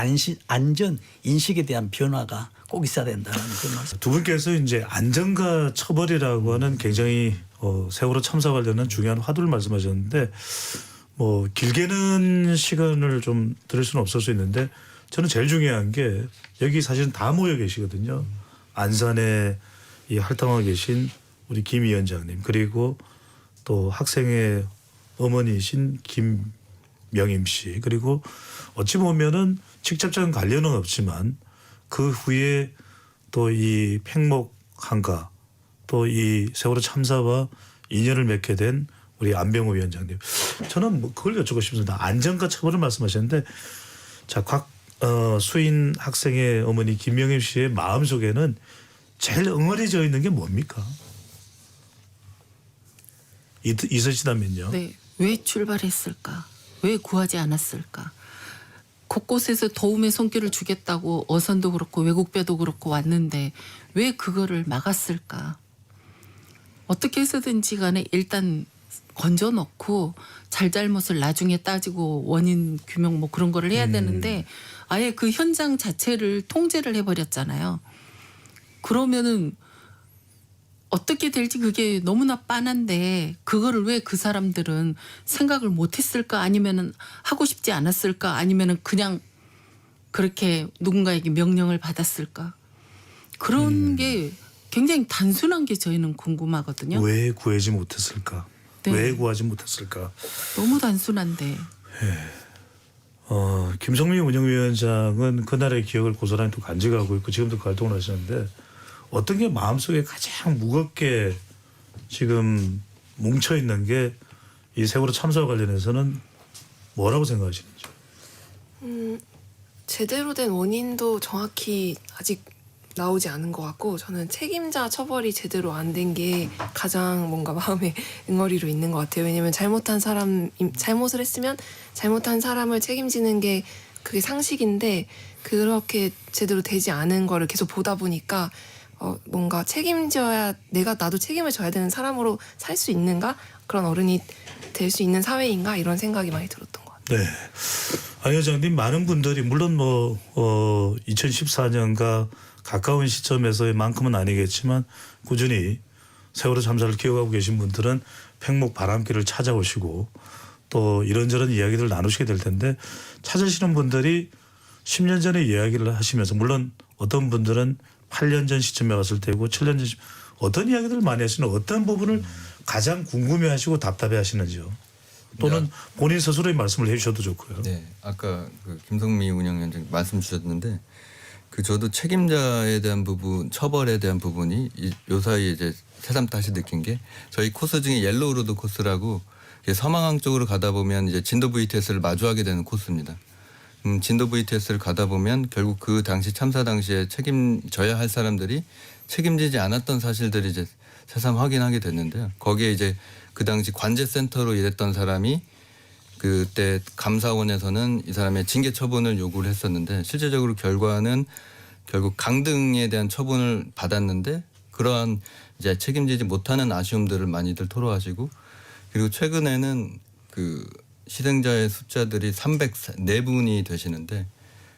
안전 인식에 대한 변화가 꼭 있어야 된다는 그런 말씀. 두 분께서 이제 안전과 처벌이라고 하는 굉장히 세월호 참사 관련한 중요한 화두를 말씀하셨는데, 뭐 길게는 시간을 좀 들을 수는 없을 수 있는데 저는 제일 중요한 게 여기 사실은 다 모여 계시거든요. 안산에 이 활동하고 계신 우리 김 위원장님, 그리고 또 학생의 어머니이신 김명임 씨, 그리고 어찌 보면은 직접적인 관련은 없지만 그 후에 또 이 팽목항가 또 이 세월호 참사와 인연을 맺게 된 우리 안병호 위원장님. 저는 뭐 그걸 여쭙고 싶습니다. 안전과 처벌을 말씀하셨는데, 자, 수인 학생의 어머니 김명임 씨의 마음속에는 제일 응어리져 있는 게 뭡니까? 있으시다면요. 네. 왜 출발했을까? 왜 구하지 않았을까? 곳곳에서 도움의 손길을 주겠다고 어선도 그렇고 외국배도 그렇고 왔는데 왜 그거를 막았을까? 어떻게 해서든지 간에 일단 건져 넣고 잘잘못을 나중에 따지고 원인 규명 뭐 그런 거를 해야 되는데 아예 그 현장 자체를 통제를 해버렸잖아요. 그러면은 어떻게 될지 그게 너무나 빤한데 그거를 왜 그 사람들은 생각을 못했을까 아니면은 하고 싶지 않았을까 아니면은 그냥 그렇게 누군가에게 명령을 받았을까 그런 게 굉장히 단순한 게 저희는 궁금하거든요. 왜 구하지 못했을까? 네. 왜 구하지 못했을까? 너무 단순한데. 김성미 운영위원장은 그날의 기억을 고스란히 또 간직하고 있고 지금도 그 활동을 하시는데 어떤 게 마음속에 가장 무겁게 지금 뭉쳐 있는 게 이 세월호 참사와 관련해서는 뭐라고 생각하시는지? 제대로 된 원인도 정확히 아직 나오지 않은 것 같고 저는 책임자 처벌이 제대로 안 된 게 가장 뭔가 마음에 응어리로 있는 것 같아요. 왜냐하면 잘못을 했으면 잘못한 사람을 책임지는 게 그게 상식인데 그렇게 제대로 되지 않은 거를 계속 보다 보니까 뭔가 책임져야 나도 책임을 져야 되는 사람으로 살 수 있는가? 그런 어른이 될 수 있는 사회인가? 이런 생각이 많이 들었던 것 같아요. 네. 안 회장님 많은 분들이 물론 2014년과 가까운 시점에서만큼은 아니겠지만 꾸준히 세월호 참사를 기억하고 계신 분들은 팽목 바람길을 찾아오시고 또 이런저런 이야기를 나누시게 될 텐데 찾으시는 분들이 10년 전에 이야기를 하시면서 물론 어떤 분들은 8년 전 시점에 왔을 때고 7년 전 어떤 이야기들을 많이 하시는 어떤 부분을 가장 궁금해하시고 답답해하시는지요? 또는 본인 스스로의 말씀을 해주셔도 좋고요. 네, 아까 그 김성미 운영위원장 말씀 주셨는데 저도 책임자에 대한 부분, 처벌에 대한 부분이 요 사이에 이제 새삼 다시 느낀 게 저희 코스 중에 옐로우 로드 코스라고 서망항 쪽으로 가다 보면 이제 진도 VTS를 마주하게 되는 코스입니다. 진도 VTS를 가다 보면 결국 그 당시 참사 당시에 책임져야 할 사람들이 책임지지 않았던 사실들이 이제 새삼 확인하게 됐는데요. 거기에 이제 그 당시 관제센터로 일했던 사람이 그때 감사원에서는 이 사람의 징계 처분을 요구를 했었는데 실제적으로 결과는 결국 강등에 대한 처분을 받았는데 그러한 이제 책임지지 못하는 아쉬움들을 많이들 토로하시고 그리고 최근에는 그 희생자의 숫자들이 304분이 되시는데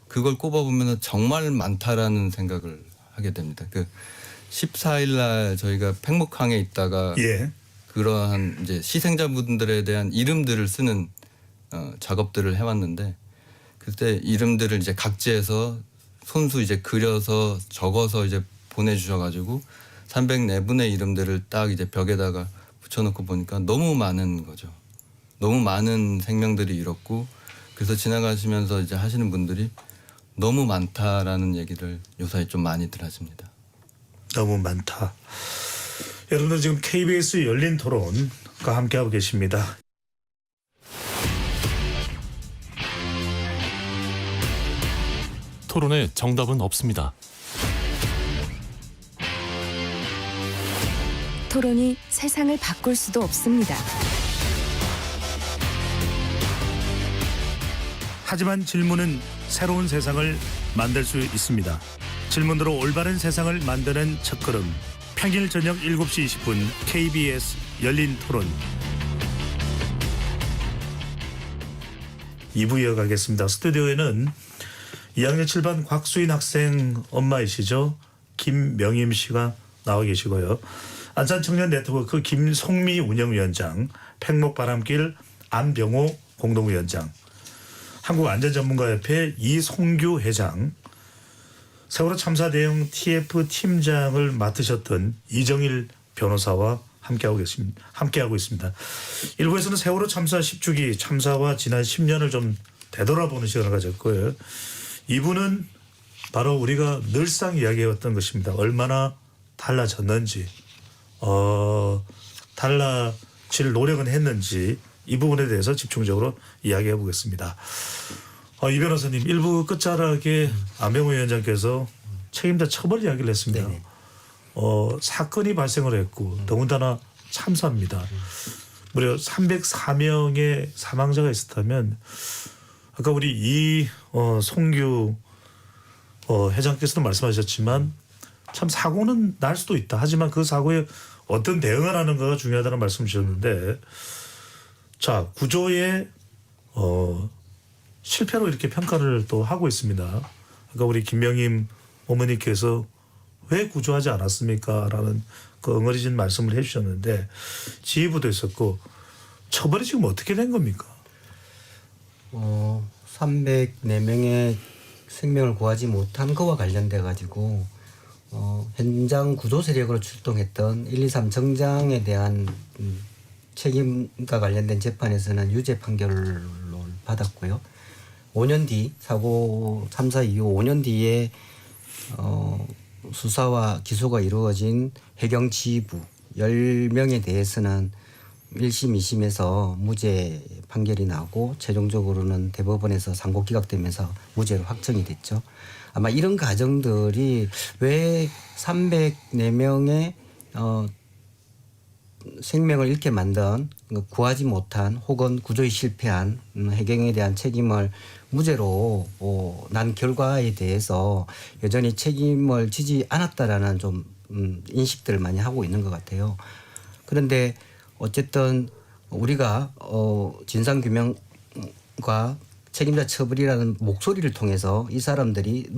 그걸 꼽아보면 정말 많다라는 생각을 하게 됩니다. 14일 날 저희가 팽목항에 있다가 그러한 이제 희생자분들에 대한 이름들을 쓰는 작업들을 해왔는데 그때 이름들을 이제 각지에서 손수 이제 그려서 적어서 이제 보내주셔가지고 304분의 이름들을 딱 이제 벽에다가 붙여놓고 보니까 너무 많은 거죠. 너무 많은 생명들이 잃었고 그래서 지나가시면서 이제 하시는 분들이 너무 많다라는 얘기를 요사이 좀 많이들 하십니다. 너무 많다. 여러분들 지금 KBS 열린 토론과 함께하고 계십니다. 토론에 정답은 없습니다. 토론이 세상을 바꿀 수도 없습니다. 하지만 질문은 새로운 세상을 만들 수 있습니다. 질문으로 올바른 세상을 만드는 첫걸음. 평일 저녁 7시 20분 KBS 열린 토론 2부 이어가겠습니다. 스튜디오에는 2학년 7반 곽수인 학생 엄마이시죠. 김명임 씨가 나와 계시고요. 안산청년 네트워크 김송미 운영위원장, 팽목바람길 안병호 공동위원장, 한국안전전문가협회 이송규 회장, 세월호 참사 대응 TF 팀장을 맡으셨던 이정일 변호사와 함께하고 있습니다. 일부에서는 세월호 참사 10주기 참사와 지난 10년을 좀 되돌아보는 시간을 가졌고요. 2부는 바로 우리가 늘상 이야기해왔던 것입니다. 얼마나 달라졌는지, 달라질 노력은 했는지 이 부분에 대해서 집중적으로 이야기해 보겠습니다. 이 변호사님, 일부 끝자락에 안병호 위원장께서 책임자 처벌 이야기를 했습니다. 사건이 발생을 했고 더군다나 참사입니다. 무려 304명의 사망자가 있었다면 아까 우리 송규 회장께서도 말씀하셨지만 참 사고는 날 수도 있다. 하지만 그 사고에 어떤 대응을 하는가가 중요하다는 말씀 주셨는데 자 구조의 실패로 이렇게 평가를 또 하고 있습니다. 아까 우리 김명임 어머니께서 왜 구조하지 않았습니까? 라는 그 엉어리진 말씀을 해주셨는데 지휘부도 있었고 처벌이 지금 어떻게 된 겁니까? 304명의 생명을 구하지 못한 것과 관련돼 가지고 현장 구조 세력으로 출동했던 123 정장에 대한 책임과 관련된 재판에서는 유죄 판결을 받았고요. 5년 뒤 사고 참사 이후 5년 뒤에 수사와 기소가 이루어진 해경 지휘부 10명에 대해서는 1심, 2심에서 무죄 판결이 나고 최종적으로는 대법원에서 상고 기각되면서 무죄로 확정이 됐죠. 아마 이런 과정들이 왜 304명의 생명을 잃게 만든 구하지 못한 혹은 구조에 실패한 해경에 대한 책임을 무죄로 난 결과에 대해서 여전히 책임을 지지 않았다라는 좀 인식들을 많이 하고 있는 것 같아요. 그런데 어쨌든 우리가 진상규명과 책임자 처벌이라는 목소리를 통해서 이 사람들이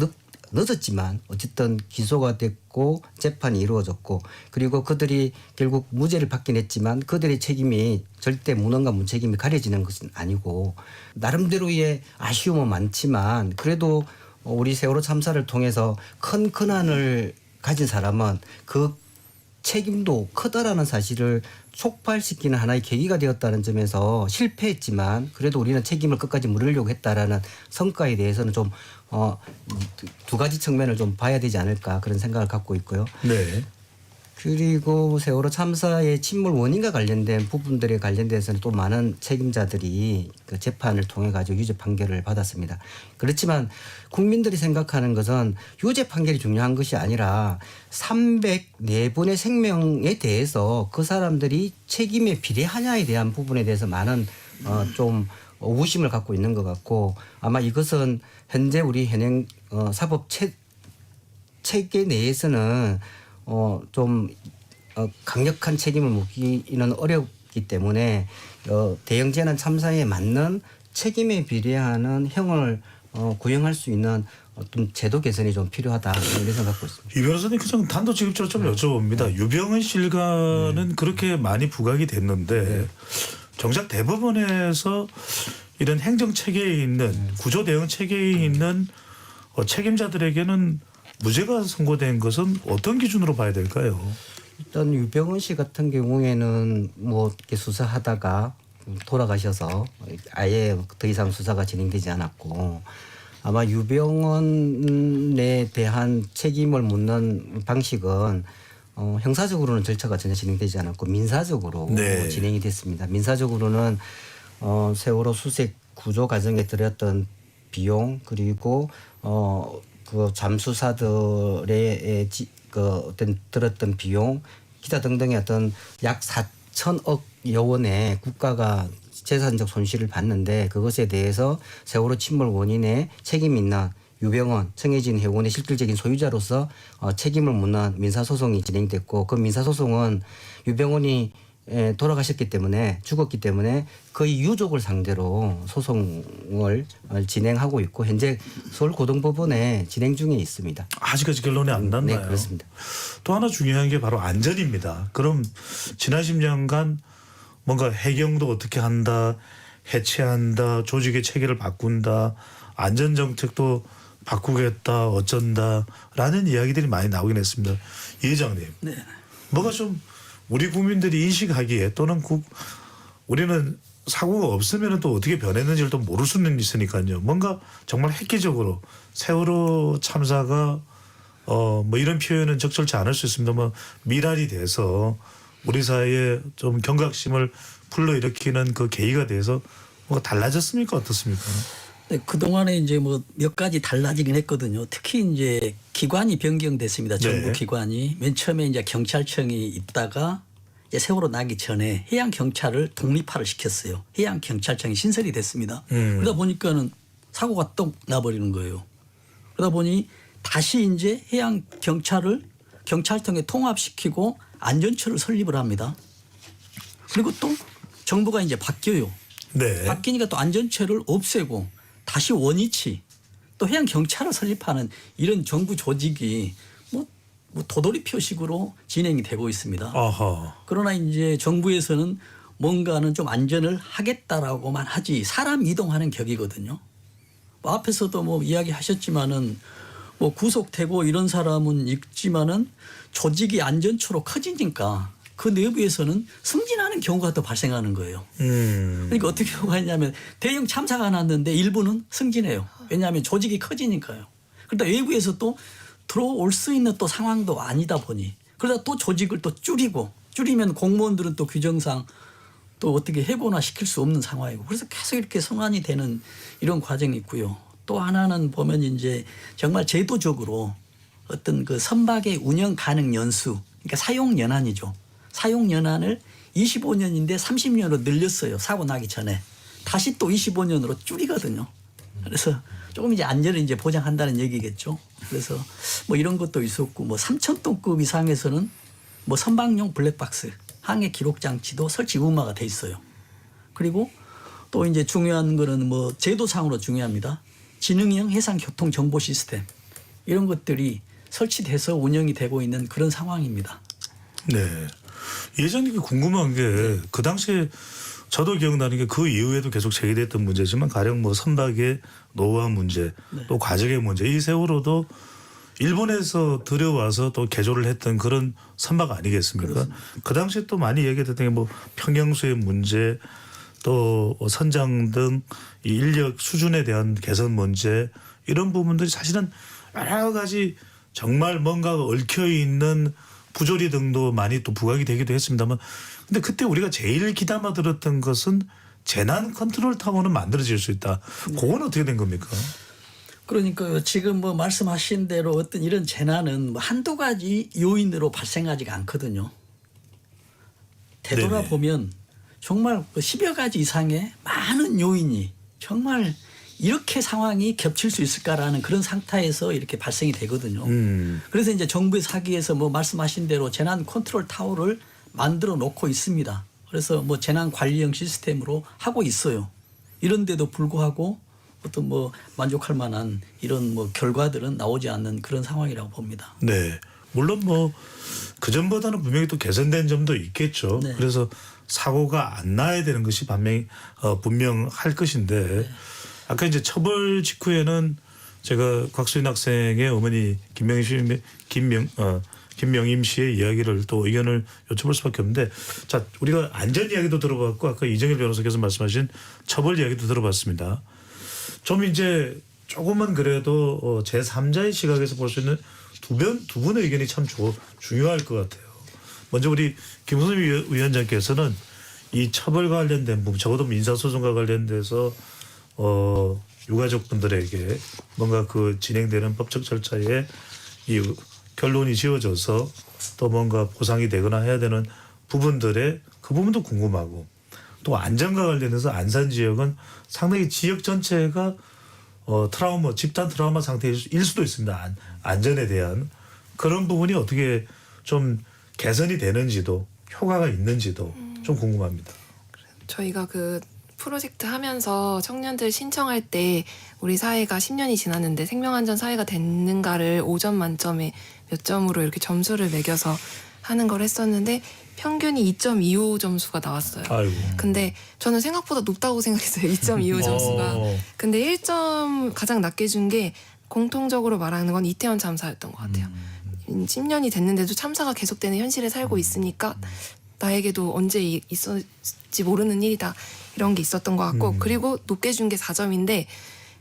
늦었지만 어쨌든 기소가 됐고 재판이 이루어졌고 그리고 그들이 결국 무죄를 받긴 했지만 그들의 책임이 절대 무능과 무책임이 가려지는 것은 아니고 나름대로의 아쉬움은 많지만 그래도 우리 세월호 참사를 통해서 큰 근한을 가진 사람은 그 책임도 크다라는 사실을 촉발시키는 하나의 계기가 되었다는 점에서 실패했지만 그래도 우리는 책임을 끝까지 물으려고 했다라는 성과에 대해서는 좀 두 가지 측면을 좀 봐야 되지 않을까 그런 생각을 갖고 있고요. 네. 그리고 세월호 참사의 침몰 원인과 관련된 부분들에 관련돼서는 또 많은 책임자들이 그 재판을 통해 가지고 유죄 판결을 받았습니다. 그렇지만 국민들이 생각하는 것은 유죄 판결이 중요한 것이 아니라 304분의 생명에 대해서 그 사람들이 책임에 비례하냐에 대한 부분에 대해서 많은 좀 의구심을 갖고 있는 것 같고 아마 이것은 현재 우리 현행 사법 체계 내에서는 좀 강력한 책임을 묻기는 어렵기 때문에 대형 재난 참사에 맞는 책임에 비례하는 형을 구형할 수 있는 어떤 제도 개선이 좀 필요하다 이런 생각 갖고 있습니다. 이 변호사님 그냥 단도직입적으로 좀 여쭤봅니다. 유병헌 씨 일가는 그렇게 많이 부각이 됐는데 정작 대법원에서 이런 행정 체계에 있는 구조 대응 체계에 있는 책임자들에게는 무죄가 선고된 것은 어떤 기준으로 봐야 될까요? 일단 유병헌 씨 같은 경우에는 뭐 이렇게 수사하다가 돌아가셔서 아예 더 이상 수사가 진행되지 않았고 아마 유병헌에 대한 책임을 묻는 방식은 형사적으로는 절차가 전혀 진행되지 않았고 민사적으로 네. 진행이 됐습니다. 민사적으로는 세월호 수색 구조 과정에 들였던 비용 그리고 그 잠수사들의 어떤 들었던 비용 기타 등등의 어떤 약 4천억여 원의 국가가 재산적 손실을 봤는데 그것에 대해서 세월호 침몰 원인에 책임 있는 유병헌 청해진 해운의 실질적인 소유자로서 책임을 묻는 민사소송이 진행됐고 그 민사소송은 유병헌이 돌아가셨기 때문에 죽었기 때문에 거의 유족을 상대로 소송을 진행하고 있고 현재 서울고등법원에 진행 중에 있습니다. 아직까지 결론이 안 났나요? 네, 그렇습니다. 또 하나 중요한 게 바로 안전입니다. 그럼 지난 10년간 뭔가 해경도 어떻게 한다, 해체한다, 조직의 체계를 바꾼다, 안전정책도 바꾸겠다, 어쩐다라는 이야기들이 많이 나오긴 했습니다. 이 회장님, 네. 뭐가 좀 우리 국민들이 인식하기에 또는 우리는 사고가 없으면 또 어떻게 변했는지를 또 모를 수는 있으니까요. 뭔가 정말 획기적으로 세월호 참사가 뭐 이런 표현은 적절치 않을 수 있습니다만 미랄이 돼서 우리 사회에 좀 경각심을 불러일으키는 그 계기가 돼서 뭐가 달라졌습니까? 어떻습니까? 네, 그동안에 이제 뭐 몇 가지 달라지긴 했거든요. 특히 이제 기관이 변경됐습니다. 정부 네. 기관이. 맨 처음에 이제 경찰청이 있다가 이제 세월호 나기 전에 해양 경찰을 독립화를 시켰어요. 해양 경찰청이 신설이 됐습니다. 그러다 보니까는 사고가 또 나버리는 거예요. 그러다 보니 다시 이제 해양 경찰을 경찰청에 통합시키고 안전처를 설립을 합니다. 그리고 또 정부가 이제 바뀌어요. 네. 바뀌니까 또 안전처를 없애고 다시 원위치 또 해양 경찰을 설립하는 이런 정부 조직이 뭐 도돌이 표식으로 진행이 되고 있습니다. 아하. 그러나 이제 정부에서는 뭔가는 좀 안전을 하겠다라고만 하지 사람 이동하는 격이거든요. 뭐 앞에서도 뭐 이야기하셨지만은 뭐 구속되고 이런 사람은 있지만은 조직이 안전처로 커지니까 그 내부에서는 승진하는 경우가 또 발생하는 거예요. 그러니까 어떻게 하냐면 대형 참사가 났는데 일부는 승진해요. 왜냐하면 조직이 커지니까요. 그러다 외부에서 또 들어올 수 있는 또 상황도 아니다 보니 그러다 또 조직을 또 줄이면 공무원들은 또 규정상 또 어떻게 해고나 시킬 수 없는 상황이고 그래서 계속 이렇게 성환이 되는 이런 과정이 있고요. 또 하나는 보면 이제 정말 제도적으로 어떤 그 선박의 운영 가능 연수 그러니까 사용 연한이죠. 사용 연한을 25년인데 30년으로 늘렸어요. 사고 나기 전에. 다시 또 25년으로 줄이거든요. 그래서 조금 이제 안전을 이제 보장한다는 얘기겠죠. 그래서 뭐 이런 것도 있었고 뭐 3,000톤급 이상에서는 뭐 선박용 블랙박스 항해 기록 장치도 설치 의무화가 돼 있어요. 그리고 또 이제 중요한 거는 뭐 제도상으로 중요합니다. 지능형 해상 교통 정보 시스템 이런 것들이 설치돼서 운영이 되고 있는 그런 상황입니다. 네. 예전에 궁금한 게 그 당시에 저도 기억나는 게 그 이후에도 계속 제기됐던 문제지만 가령 뭐 선박의 노후화 문제 또 과적의 문제 이 세월호도 일본에서 들여와서 또 개조를 했던 그런 선박 아니겠습니까? 그렇습니다. 그 당시에 또 많이 얘기했던 게 뭐 평형수의 문제 또 선장 등 이 인력 수준에 대한 개선 문제 이런 부분들이 사실은 여러 가지 정말 뭔가 얽혀 있는 부조리 등도 많이 또 부각이 되기도 했습니다만 근데 그때 우리가 제일 기담아 들었던 것은 재난 컨트롤 타워는 만들어질 수 있다. 그건 어떻게 된 겁니까? 그러니까 지금 뭐 말씀하신 대로 어떤 이런 재난은 뭐 한두 가지 요인으로 발생하지가 않거든요. 되돌아보면 정말 10여 가지 이상의 많은 요인이 정말 이렇게 상황이 겹칠 수 있을까라는 그런 상태에서 이렇게 발생이 되거든요. 그래서 이제 정부에서 하기 위해서 뭐 말씀하신 대로 재난 컨트롤 타워를 만들어 놓고 있습니다. 그래서 뭐 재난 관리형 시스템으로 하고 있어요. 이런데도 불구하고 어떤 뭐 만족할 만한 이런 뭐 결과들은 나오지 않는 그런 상황이라고 봅니다. 네. 물론 뭐 그전보다는 분명히 또 개선된 점도 있겠죠. 네. 그래서 사고가 안 나야 되는 것이 분명할 것인데 아까 이제 처벌 직후에는 제가 곽수인 학생의 어머니 김명임 씨의 이야기를 또 의견을 여쭤볼 수밖에 없는데 자 우리가 안전 이야기도 들어봤고 아까 이정일 변호사께서 말씀하신 처벌 이야기도 들어봤습니다. 좀 이제 조금은 그래도 제3자의 시각에서 볼 수 있는 두 분의 의견이 참 중요할 것 같아요. 먼저 우리 김선미 위원장께서는 이 처벌 관련된 부분 적어도 민사소송과 관련돼서 유가족분들에게 뭔가 그 진행되는 법적 절차에 이 결론이 지어져서 또 뭔가 보상이 되거나 해야 되는 부분들의 그 부분도 궁금하고 또 안전과 관련해서 안산 지역은 상당히 지역 전체가 트라우마 집단 트라우마 상태일 수도 있습니다. 안전에 대한 그런 부분이 어떻게 좀 개선이 되는지도 효과가 있는지도 좀 궁금합니다. 저희가 그 프로젝트 하면서 청년들 신청할 때 우리 사회가 10년이 지났는데 생명안전 사회가 됐는가를 5점 만점에 몇 점으로 이렇게 점수를 매겨서 하는 걸 했었는데 평균이 2.25 점수가 나왔어요. 아이고. 근데 저는 생각보다 높다고 생각했어요. 2.25 점수가. 근데 1점 가장 낮게 준 게 공통적으로 말하는 건 이태원 참사였던 것 같아요. 10년이 됐는데도 참사가 계속되는 현실에 살고 있으니까 나에게도 언제 있을지 모르는 일이다. 이런 게 있었던 것 같고 그리고 높게 준 게 4점인데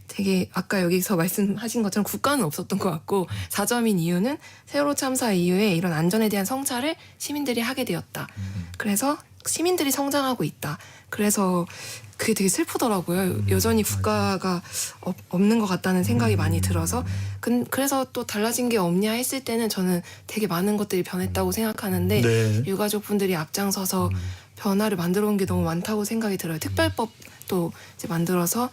되게 아까 여기서 말씀하신 것처럼 국가는 없었던 것 같고 4점인 이유는 세월호 참사 이후에 이런 안전에 대한 성찰을 시민들이 하게 되었다. 그래서 시민들이 성장하고 있다. 그래서 그게 되게 슬프더라고요. 여전히 국가가 없는 것 같다는 생각이 많이 들어서 그래서 또 달라진 게 없냐 했을 때는 저는 되게 많은 것들이 변했다고 생각하는데 네. 유가족분들이 앞장서서 변화를 만들어 온 게 너무 많다고 생각이 들어요. 특별법도 이제 만들어서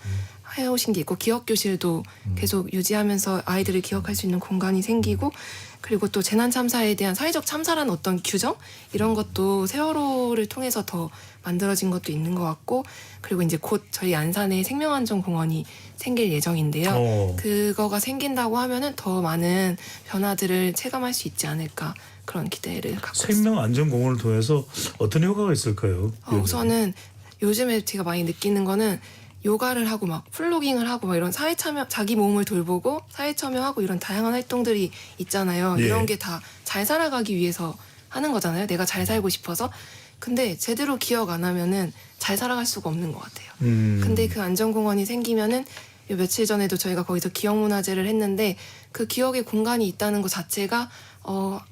해오신 게 있고 기억교실도 계속 유지하면서 아이들을 기억할 수 있는 공간이 생기고 그리고 또 재난참사에 대한 사회적 참사라는 어떤 규정 이런 것도 세월호를 통해서 더 만들어진 것도 있는 것 같고 그리고 이제 곧 저희 안산에 생명안전공원이 생길 예정인데요. 그거가 생긴다고 하면은 더 많은 변화들을 체감할 수 있지 않을까 그런 기대를 갖고 있습니다. 생명안전공원을 통해서 어떤 효과가 있을까요? 우선은 요즘에 제가 많이 느끼는 거는 요가를 하고 막 플로깅을 하고 막 이런 사회 참여 자기 몸을 돌보고 사회 참여하고 이런 다양한 활동들이 있잖아요. 예. 이런 게 다 잘 살아가기 위해서 하는 거잖아요. 내가 잘 살고 싶어서. 근데 제대로 기억 안 하면은 잘 살아갈 수가 없는 것 같아요. 근데 그 안전공원이 생기면은 요 며칠 전에도 저희가 거기서 기억문화제를 했는데 그 기억의 공간이 있다는 것 자체가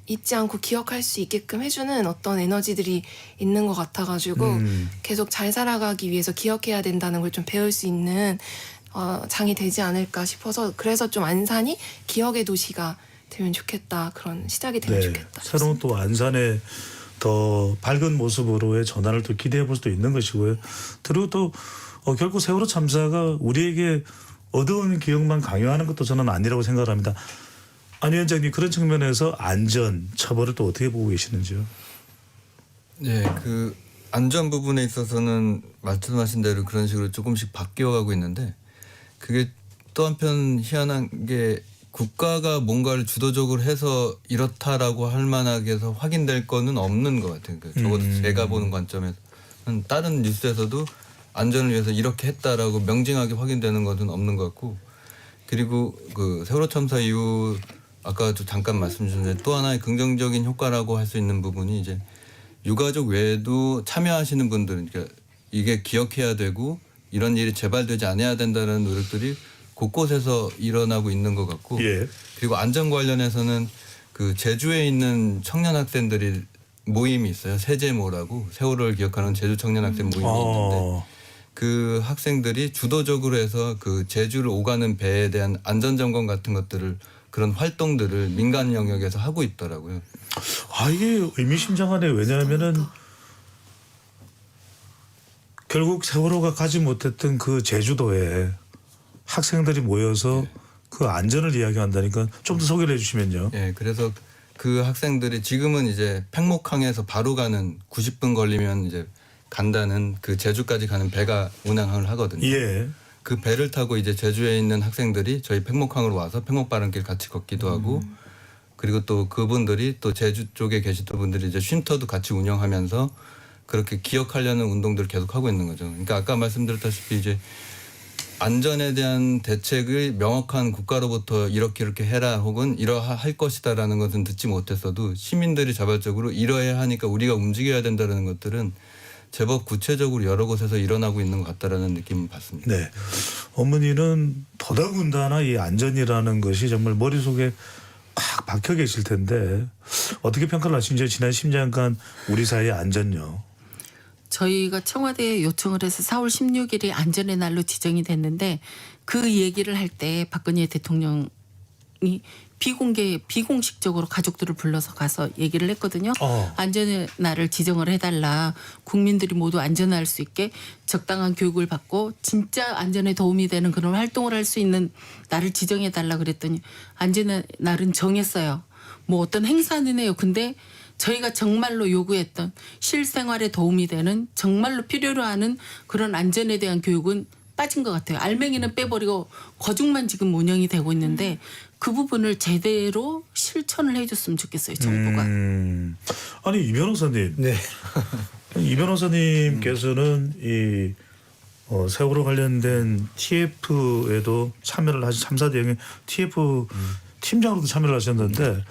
잊지 않고 기억할 수 있게끔 해주는 어떤 에너지들이 있는 것 같아가지고 계속 잘 살아가기 위해서 기억해야 된다는 걸 좀 배울 수 있는 장이 되지 않을까 싶어서 그래서 좀 안산이 기억의 도시가 되면 좋겠다 그런 시작이 되면 좋겠다. 새로운 또 안산의 더 밝은 모습으로의 전환을 또 기대해 볼 수도 있는 것이고요. 그리고 또 결국 세월호 참사가 우리에게 어두운 기억만 강요하는 것도 저는 아니라고 생각을 합니다. 안 위원장님 그런 측면에서 안전, 처벌을 또 어떻게 보고 계시는지요? 네, 그 안전 부분에 있어서는 말씀하신 대로 그런 식으로 조금씩 바뀌어가고 있는데 그게 또 한편 희한한 게 국가가 뭔가를 주도적으로 해서 이렇다라고 할 만하게 해서 확인될 거는 없는 것 같아요. 그러니까 적어도 제가 보는 관점에서는 다른 뉴스에서도 안전을 위해서 이렇게 했다라고 명징하게 확인되는 것은 없는 것 같고 그리고 그 세월호 참사 이후 아까 잠깐 말씀 주셨는데 또 하나의 긍정적인 효과라고 할 수 있는 부분이 이제 유가족 외에도 참여하시는 분들은 그러니까 이게 기억해야 되고 이런 일이 재발되지 않아야 된다는 노력들이 곳곳에서 일어나고 있는 것 같고 그리고 안전 관련해서는 그 제주에 있는 청년 학생들이 모임이 있어요. 세제모라고 세월호를 기억하는 제주 청년 학생 모임이 있는데 그 학생들이 주도적으로 해서 그 제주를 오가는 배에 대한 안전 점검 같은 것들을 그런 활동들을 민간 영역에서 하고 있더라고요. 이게 의미심장하네요. 왜냐하면은 결국 세월호가 가지 못했던 그 제주도에 학생들이 모여서 그 안전을 이야기한다니까 좀 더 소개를 해주시면요. 네, 그래서 그 학생들이 지금은 이제 팽목항에서 바로 가는 90분 걸리면 이제 간다는 그 제주까지 가는 배가 운항을 하거든요. 그 배를 타고 이제 제주에 있는 학생들이 저희 팽목항으로 와서 팽목바람길 같이 걷기도 하고 그리고 또 그분들이 또 제주 쪽에 계시던 분들이 이제 쉼터도 같이 운영하면서 그렇게 기억하려는 운동들을 계속 하고 있는 거죠. 그러니까 아까 말씀드렸다시피 이제 안전에 대한 대책을 명확한 국가로부터 이렇게 해라 혹은 이러할 것이다라는 것은 듣지 못했어도 시민들이 자발적으로 이러해야 하니까 우리가 움직여야 된다는 것들은 제법 구체적으로 여러 곳에서 일어나고 있는 것 같다라는 느낌을 받습니다. 네, 어머니는 더더군다나 이 안전이라는 것이 정말 머릿속에 팍 박혀 계실 텐데 어떻게 평가를 하시는지 지난 10년간 우리 사회의 안전요. 저희가 청와대에 요청을 해서 4월 16일이 안전의 날로 지정이 됐는데 그 얘기를 할 때 박근혜 대통령이 비공식적으로 가족들을 불러서 가서 얘기를 했거든요. 안전의 날을 지정을 해달라. 국민들이 모두 안전할 수 있게 적당한 교육을 받고 진짜 안전에 도움이 되는 그런 활동을 할 수 있는 날을 지정해달라 그랬더니 안전의 날은 정했어요. 뭐 어떤 행사는 해요. 근데 저희가 정말로 요구했던 실생활에 도움이 되는 정말로 필요로 하는 그런 안전에 대한 교육은 빠진 것 같아요. 알맹이는 빼버리고 거중만 지금 운영이 되고 있는데 그 부분을 제대로 실천을 해줬으면 좋겠어요. 정부가. 아니 이 변호사님. 네. 이 변호사님께서는 이 세월호 관련된 TF에도 참여를 하신 참사 대응에 TF 팀장으로도 참여를 하셨는데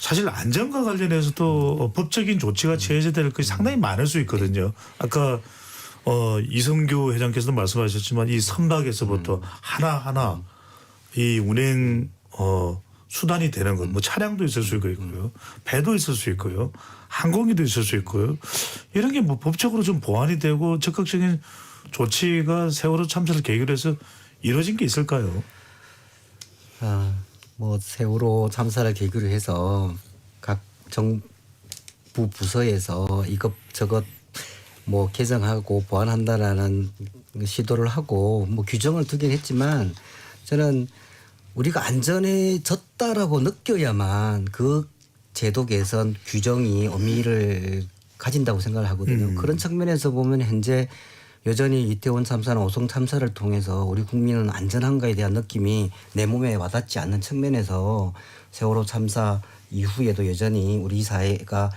사실 안전과 관련해서도 법적인 조치가 취해져야 될 것이 상당히 많을 수 있거든요. 아까 이성규 회장께서도 말씀하셨지만 이 선박에서부터 하나하나 이 운행 수단이 되는 것, 뭐 차량도 있을 수 있고요, 배도 있을 수 있고요, 항공기도 있을 수 있고요. 이런 게 뭐 법적으로 좀 보완이 되고 적극적인 조치가 세월호 참사를 계기로 해서 이루어진 게 있을까요? 뭐 세월호 참사를 계기로 해서 각 정부 부서에서 이것저것 뭐 개정하고 보완한다라는 시도를 하고 뭐 규정을 두긴 했지만 저는 우리가 안전해졌다라고 느껴야만 그 제도 개선 규정이 의미를 가진다고 생각을 하거든요. 그런 측면에서 보면 현재 여전히 이태원 참사나 오송 참사를 통해서 우리 국민은 안전한가에 대한 느낌이 내 몸에 와닿지 않는 측면에서 세월호 참사 이후에도 여전히 우리 사회가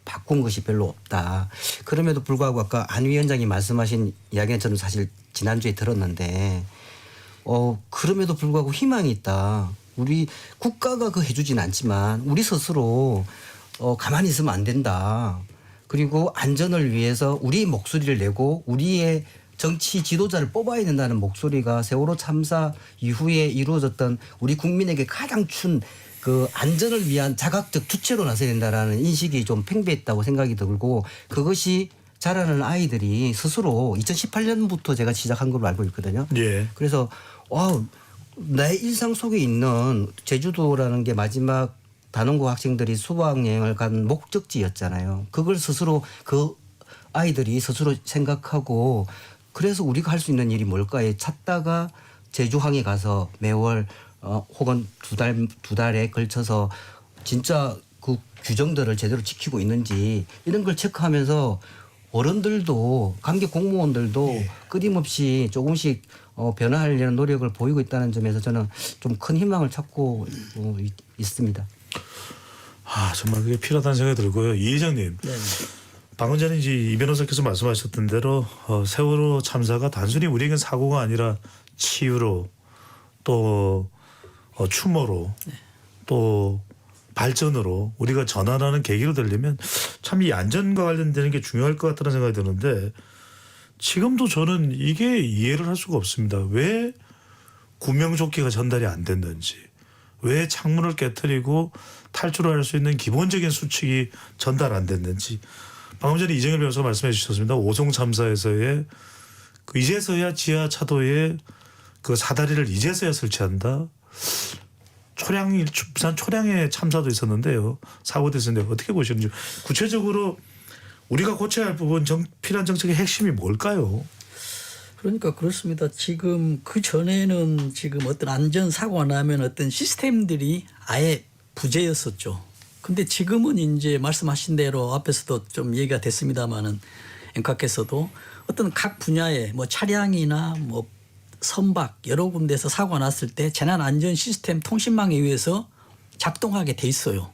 바꾼 것이 별로 없다. 그럼에도 불구하고 아까 안 위원장이 말씀하신 이야기는 저는 사실 지난주에 들었는데 그럼에도 불구하고 희망이 있다. 우리 국가가 그 해주진 않지만 우리 스스로 가만히 있으면 안 된다. 그리고 안전을 위해서 우리 목소리를 내고 우리의 정치 지도자를 뽑아야 된다는 목소리가 세월호 참사 이후에 이루어졌던 우리 국민에게 가장 춘 그 안전을 위한 자각적 주체로 나서야 된다라는 인식이 좀 팽배했다고 생각이 들고 그것이 자라는 아이들이 스스로 2018년부터 제가 시작한 걸로 알고 있거든요. 예. 그래서 내 일상 속에 있는 제주도라는 게 마지막 단원고 학생들이 수학여행을 간 목적지였잖아요. 그걸 스스로 그 아이들이 스스로 생각하고 그래서 우리가 할 수 있는 일이 뭘까에 찾다가 제주항에 가서 매월 혹은 두 달에 걸쳐서 진짜 그 규정들을 제대로 지키고 있는지 이런 걸 체크하면서 어른들도 관계 공무원들도 끊임없이 조금씩 변화하려는 노력을 보이고 있다는 점에서 저는 좀 큰 희망을 찾고 있습니다. 정말 그게 필요하다는 생각이 들고요. 이 회장님. 네. 방금 전에 이제 이 변호사께서 말씀하셨던 대로 세월호 참사가 단순히 우리에겐 사고가 아니라 치유로 또 추모로 또 발전으로 우리가 전환하는 계기로 되려면 참 이 안전과 관련되는 게 중요할 것 같다는 생각이 드는데 지금도 저는 이게 이해를 할 수가 없습니다. 왜 구명조끼가 전달이 안 됐는지 왜 창문을 깨트리고 탈출을 할 수 있는 기본적인 수칙이 전달 안 됐는지 방금 전에 이정일 변호사가 말씀해 주셨습니다. 오송 참사에서의 이제서야 지하 차도에 그 사다리를 이제서야 설치한다. 부산 초량의 참사도 있었는데요. 사고도 있었는데 어떻게 보시는지 구체적으로 우리가 고쳐야 할 부분 필요한 정책의 핵심이 뭘까요? 그러니까 그렇습니다. 지금 그 전에는 지금 어떤 안전사고가 나면 어떤 시스템들이 아예 부재였었죠. 근데 지금은 이제 말씀하신 대로 앞에서도 좀 얘기가 됐습니다마는 앵커께서도 어떤 각 분야의 뭐 차량이나 뭐 선박 여러 군데에서 사고가 났을 때 재난안전 시스템 통신망에 의해서 작동하게 돼 있어요.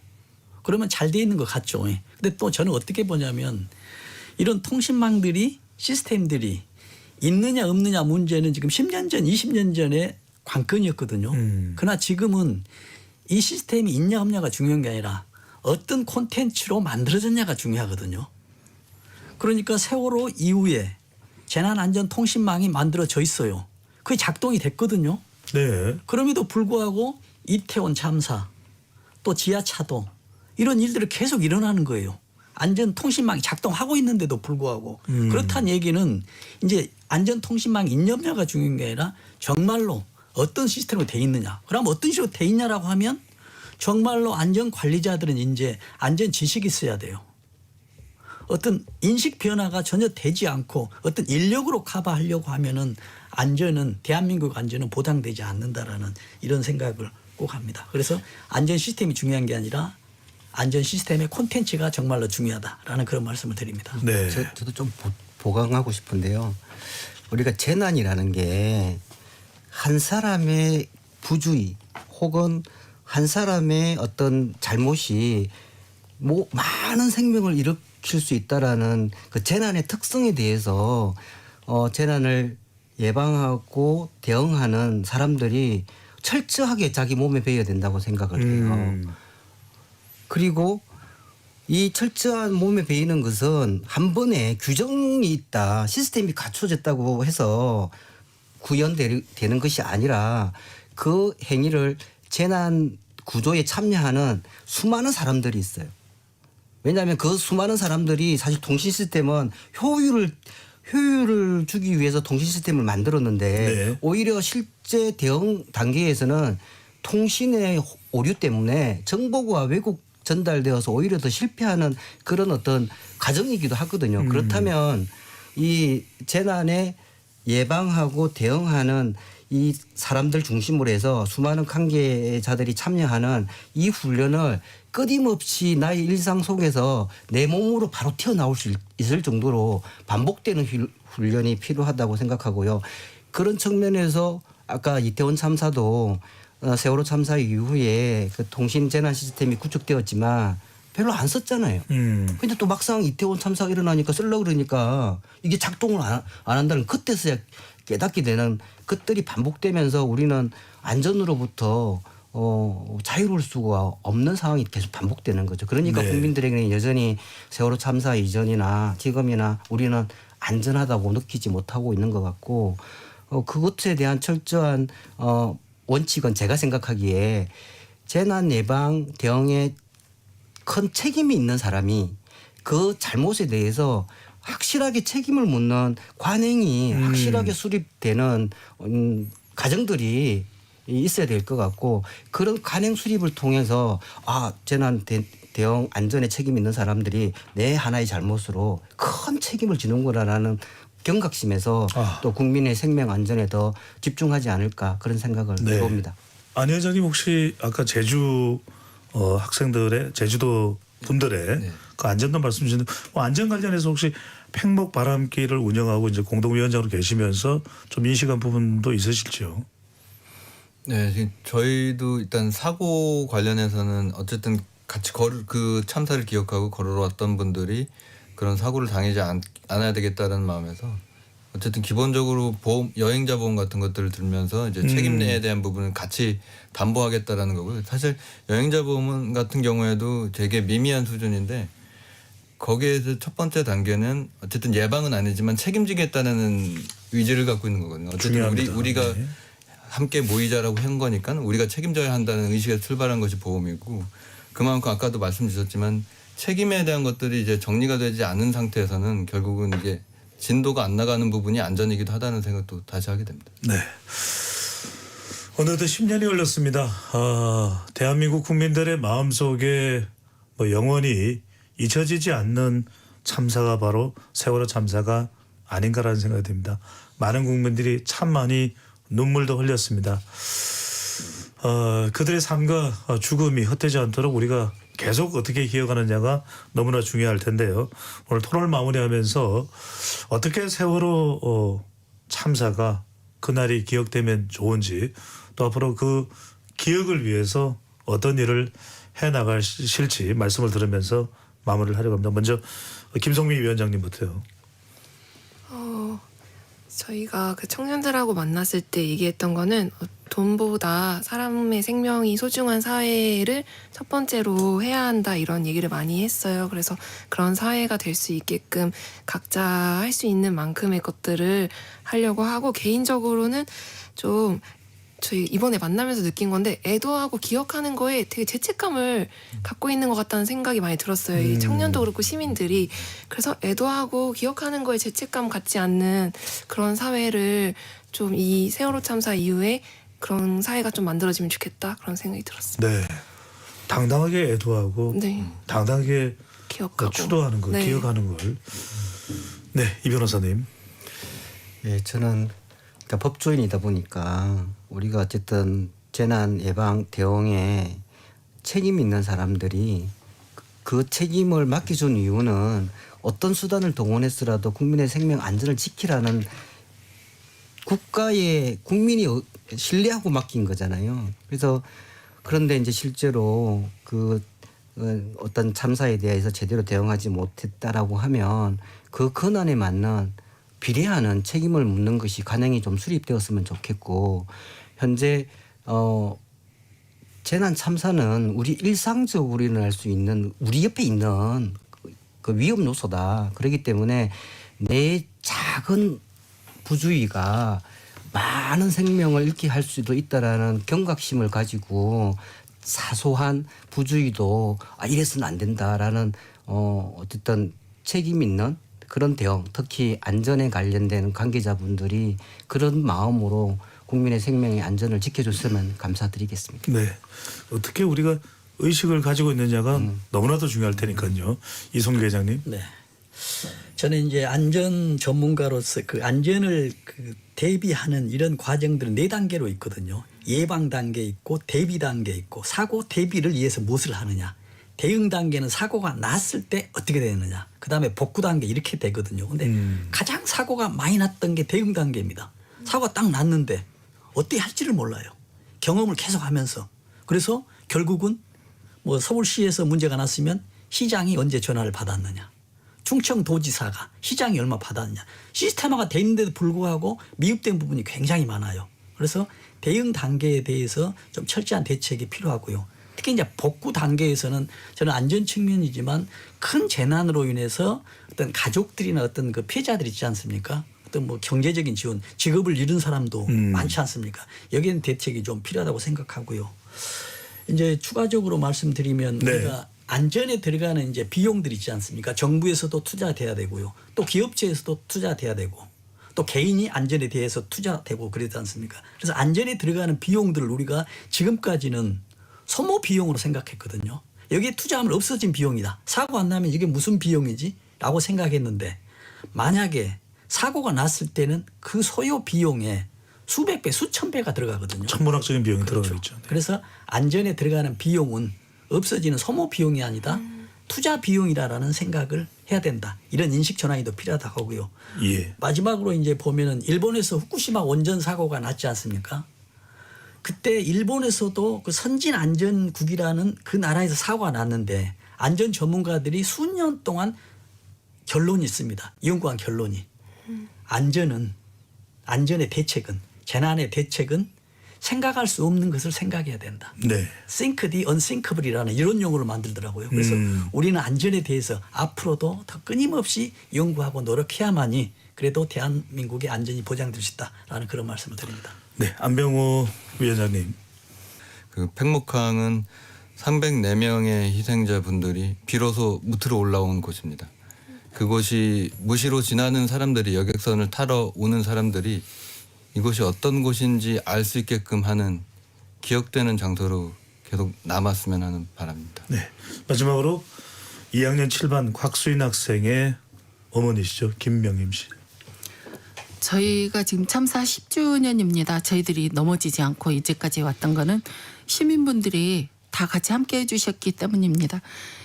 그러면 잘 돼 있는 것 같죠. 근데 또 저는 어떻게 보냐면 이런 통신망들이 시스템들이 있느냐 없느냐 문제는 지금 10년 전 20년 전에 관건이었거든요. 그러나 지금은 이 시스템이 있냐 없냐가 중요한 게 아니라 어떤 콘텐츠로 만들어졌냐가 중요하거든요. 그러니까 세월호 이후에 재난안전통신망이 만들어져 있어요. 그게 작동이 됐거든요. 네. 그럼에도 불구하고 이태원 참사 또 지하차도 이런 일들이 계속 일어나는 거예요. 안전통신망이 작동하고 있는데도 불구하고 그렇다는 얘기는 이제 안전통신망 있느냐가 중요한 게 아니라 정말로 어떤 시스템으로 돼 있느냐. 그럼 어떤 식으로 돼 있냐라고 하면 정말로 안전관리자들은 이제 안전 지식이 있어야 돼요. 어떤 인식 변화가 전혀 되지 않고 어떤 인력으로 커버하려고 하면은 안전은 대한민국 안전은 보장되지 않는다라는 이런 생각을 꼭 합니다. 그래서 안전 시스템이 중요한 게 아니라 안전 시스템의 콘텐츠가 정말로 중요하다라는 그런 말씀을 드립니다. 네. 저도 좀 보강하고 싶은데요. 우리가 재난이라는 게 한 사람의 부주의 혹은 한 사람의 어떤 잘못이 뭐 많은 생명을 일으킬 수 있다라는 그 재난의 특성에 대해서 재난을 예방하고 대응하는 사람들이 철저하게 자기 몸에 배워야 된다고 생각을 해요. 그리고 이 철저한 몸에 배이는 것은 한 번에 규정이 있다, 시스템이 갖춰졌다고 해서 구현되는 것이 아니라 그 행위를 재난 구조에 참여하는 수많은 사람들이 있어요. 왜냐하면 그 수많은 사람들이 사실 통신 시스템은 효율을 주기 위해서 통신 시스템을 만들었는데 네. 오히려 실제 대응 단계에서는 통신의 오류 때문에 정보가 왜곡 전달되어서 오히려 더 실패하는 그런 어떤 과정이기도 하거든요. 그렇다면 이 재난에 예방하고 대응하는 이 사람들 중심으로 해서 수많은 관계자들이 참여하는 이 훈련을 끊임없이 나의 일상 속에서 내 몸으로 바로 튀어나올 수 있을 정도로 반복되는 훈련이 필요하다고 생각하고요. 그런 측면에서 아까 이태원 참사도 세월호 참사 이후에 그 통신 재난 시스템이 구축되었지만 별로 안 썼잖아요. 근데 또 막상 이태원 참사가 일어나니까 쓰려고 그러니까 이게 작동을 안 한다는 그때서야 깨닫게 되는 것들이 반복되면서 우리는 안전으로부터 자유로울 수가 없는 상황이 계속 반복되는 거죠. 그러니까 네. 국민들에게는 여전히 세월호 참사 이전이나 지금이나 우리는 안전하다고 느끼지 못하고 있는 것 같고 그것에 대한 철저한 원칙은 제가 생각하기에 재난 예방 대응에 큰 책임이 있는 사람이 그 잘못에 대해서 확실하게 책임을 묻는 관행이 확실하게 수립되는 과정들이 있어야 될 것 같고 그런 관행 수립을 통해서 재난 대응 안전에 책임 있는 사람들이 내 하나의 잘못으로 큰 책임을 지는구나라는 경각심에서 또 국민의 생명 안전에 더 집중하지 않을까 그런 생각을 해봅니다. 안 회장님 혹시 아까 제주 학생들의 제주도 분들의 그 안전도 말씀 주셨는데 안전 관련해서 혹시 팽목 바람길을 운영하고 이제 공동위원장으로 계시면서 좀 인식한 부분도 있으실지요? 네, 저희도 일단 사고 관련해서는 어쨌든 같이 그 참사를 기억하고 걸어왔던 분들이 그런 사고를 당하지 않아야 되겠다는 마음에서 어쨌든 기본적으로 여행자 보험 같은 것들을 들면서 이제 책임에 대한 부분을 같이 담보하겠다라는 거고요. 사실 여행자 보험 같은 경우에도 되게 미미한 수준인데 거기에서 첫 번째 단계는 어쨌든 예방은 아니지만 책임지겠다는 의지를 갖고 있는 거거든요. 어쨌든 우리가 함께 모이자라고 한 거니까 우리가 책임져야 한다는 의식에서 출발한 것이 보험이고 그만큼 아까도 말씀 주셨지만 책임에 대한 것들이 이제 정리가 되지 않은 상태에서는 결국은 이게 진도가 안 나가는 부분이 안전이기도 하다는 생각도 다시 하게 됩니다. 네. 어느덧 10년이 흘렀습니다. 대한민국 국민들의 마음속에 영원히 잊혀지지 않는 참사가 바로 세월호 참사가 아닌가라는 생각이 듭니다. 많은 국민들이 참 많이 눈물도 흘렸습니다. 그들의 삶과 죽음이 헛되지 않도록 우리가 계속 어떻게 기억하느냐가 너무나 중요할 텐데요. 오늘 토론을 마무리하면서 어떻게 세월호 참사가 그날이 기억되면 좋은지 또 앞으로 그 기억을 위해서 어떤 일을 해나가실지 말씀을 들으면서 마무리를 하려고 합니다. 먼저 김성미 위원장님부터요. 저희가 그 청년들하고 만났을 때 얘기했던 거는 돈보다 사람의 생명이 소중한 사회를 첫 번째로 해야 한다 이런 얘기를 많이 했어요. 그래서 그런 사회가 될 수 있게끔 각자 할 수 있는 만큼의 것들을 하려고 하고 개인적으로는 좀 저희 이번에 만나면서 느낀 건데 애도하고 기억하는 거에 되게 죄책감을 갖고 있는 것 같다는 생각이 많이 들었어요. 이 청년도 그렇고 시민들이. 그래서 애도하고 기억하는 거에 죄책감 갖지 않는 그런 사회를 좀 이 세월호 참사 이후에 그런 사회가 좀 만들어지면 좋겠다 그런 생각이 들었어요. 네, 당당하게 애도하고 당당하게 기억하고 추도하는 걸, 기억하는 걸. 네, 이 변호사님. 네, 저는 그러니까 법조인이다 보니까 우리가 어쨌든 재난 예방 대응에 책임 있는 사람들이 그 책임을 맡겨준 이유는 어떤 수단을 동원해서라도 국민의 생명 안전을 지키라는 국가의 국민이 신뢰하고 맡긴 거잖아요. 그래서 그런데 이제 실제로 그 어떤 참사에 대해서 제대로 대응하지 못했다라고 하면 그 근원에 맞는 비례하는 책임을 묻는 것이 관행이 좀 수립되었으면 좋겠고 현재 재난 참사는 우리 일상적으로 일어날 수 있는 우리 옆에 있는 그 위험 요소다. 그렇기 때문에 내 작은 부주의가 많은 생명을 잃게 할 수도 있다라는 경각심을 가지고 사소한 부주의도 이래서는 안 된다라는 어쨌든 책임 있는 그런 대응, 특히 안전에 관련된 관계자분들이 그런 마음으로 국민의 생명의 안전을 지켜줬으면 감사드리겠습니다. 네. 어떻게 우리가 의식을 가지고 있느냐가 너무나도 중요할 테니까요. 이성규 회장님. 네. 저는 이제 안전 전문가로서 그 안전을 대비하는 이런 과정들은 4단계로 있거든요. 예방 단계 있고 대비 단계 있고 사고 대비를 위해서 무엇을 하느냐. 대응 단계는 사고가 났을 때 어떻게 되느냐. 그다음에 복구 단계 이렇게 되거든요. 근데 가장 사고가 많이 났던 게 대응 단계입니다. 사고가 딱 났는데 어떻게 할지를 몰라요. 경험을 계속 하면서. 그래서 결국은 뭐 서울시에서 문제가 났으면 시장이 언제 전화를 받았느냐. 충청도지사가 시장이 얼마 받았느냐. 시스템화가 돼 있는데도 불구하고 미흡된 부분이 굉장히 많아요. 그래서 대응 단계에 대해서 좀 철저한 대책이 필요하고요. 특히 이제 복구 단계에서는 저는 안전 측면이지만 큰 재난으로 인해서 어떤 가족들이나 어떤 그 피해자들 있지 않습니까? 어떤 뭐 경제적인 지원, 직업을 잃은 사람도 많지 않습니까? 여기에는 대책이 좀 필요하다고 생각하고요. 이제 추가적으로 말씀드리면 네. 우리가 안전에 들어가는 이제 비용들이 있지 않습니까? 정부에서도 투자돼야 되고요. 또 기업체에서도 투자돼야 되고 또 개인이 안전에 대해서 투자되고 그러지 않습니까? 그래서 안전에 들어가는 비용들을 우리가 지금까지는 소모 비용으로 생각했거든요. 여기에 투자하면 없어진 비용이다. 사고 안 나면 이게 무슨 비용이지? 라고 생각했는데 만약에 사고가 났을 때는 그 소요 비용에 수백 배, 수천 배가 들어가거든요. 천문학적인 비용이 그렇죠. 들어가겠죠. 네. 그래서 안전에 들어가는 비용은 없어지는 소모 비용이 아니다. 투자 비용이라는 생각을 해야 된다. 이런 인식 전환이 더 필요하다고 하고요. 예. 마지막으로 이제 보면은 일본에서 후쿠시마 원전 사고가 났지 않습니까? 그때 일본에서도 그 선진 안전국이라는 그 나라에서 사고가 났는데 안전 전문가들이 수년 동안 결론이 있습니다. 연구한 결론이. 안전의 대책은, 재난의 대책은 생각할 수 없는 것을 생각해야 된다. 네. Think the unthinkable이라는 이런 용어를 만들더라고요. 그래서 우리는 안전에 대해서 앞으로도 더 끊임없이 연구하고 노력해야만이 그래도 대한민국의 안전이 보장될 수 있다라는 그런 말씀을 드립니다. 네. 안병호 위원장님. 그 팽목항은 304명의 희생자분들이 비로소 무트로 올라온 곳입니다. 그곳이 무시로 지나는 사람들이 여객선을 타러 오는 사람들이 이곳이 어떤 곳인지 알 수 있게끔 하는 기억되는 장소로 계속 남았으면 하는 바람입니다. 네. 마지막으로 2학년 7반 곽수인 학생의 어머니시죠. 김명임 씨. 저희가 지금 참사 10주년입니다. 저희들이 넘어지지 않고 이제까지 왔던 거는 시민분들이 다 같이 함께 해주셨기 때문입니다.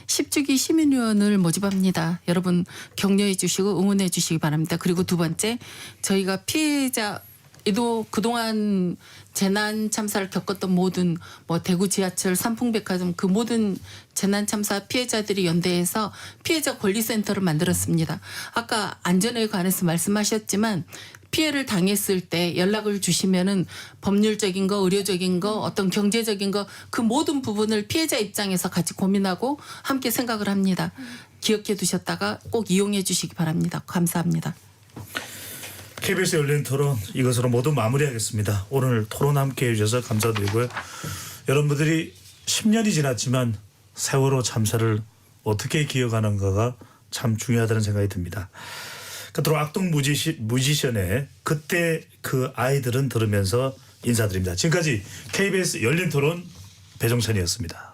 10주기 시민위원을 모집합니다. 여러분 격려해 주시고 응원해 주시기 바랍니다. 그리고 두 번째 저희가 피해자도 그동안 재난 참사를 겪었던 모든 뭐 대구 지하철 삼풍백화점 그 모든 재난 참사 피해자들이 연대해서 피해자 권리센터를 만들었습니다. 아까 안전에 관해서 말씀하셨지만 피해를 당했을 때 연락을 주시면은 법률적인 거, 의료적인 거, 어떤 경제적인 거 그 모든 부분을 피해자 입장에서 같이 고민하고 함께 생각을 합니다. 기억해 두셨다가 꼭 이용해 주시기 바랍니다. 감사합니다. KBS 열린 토론 이것으로 모두 마무리하겠습니다. 오늘 토론 함께 해주셔서 감사드리고요. 여러분들이 10년이 지났지만 세월호 참사를 어떻게 기억하는가가 참 중요하다는 생각이 듭니다. 끝으로 악동 뮤지션의 그때 그 아이들은 들으면서 인사드립니다. 지금까지 KBS 열린 토론 배종찬이었습니다.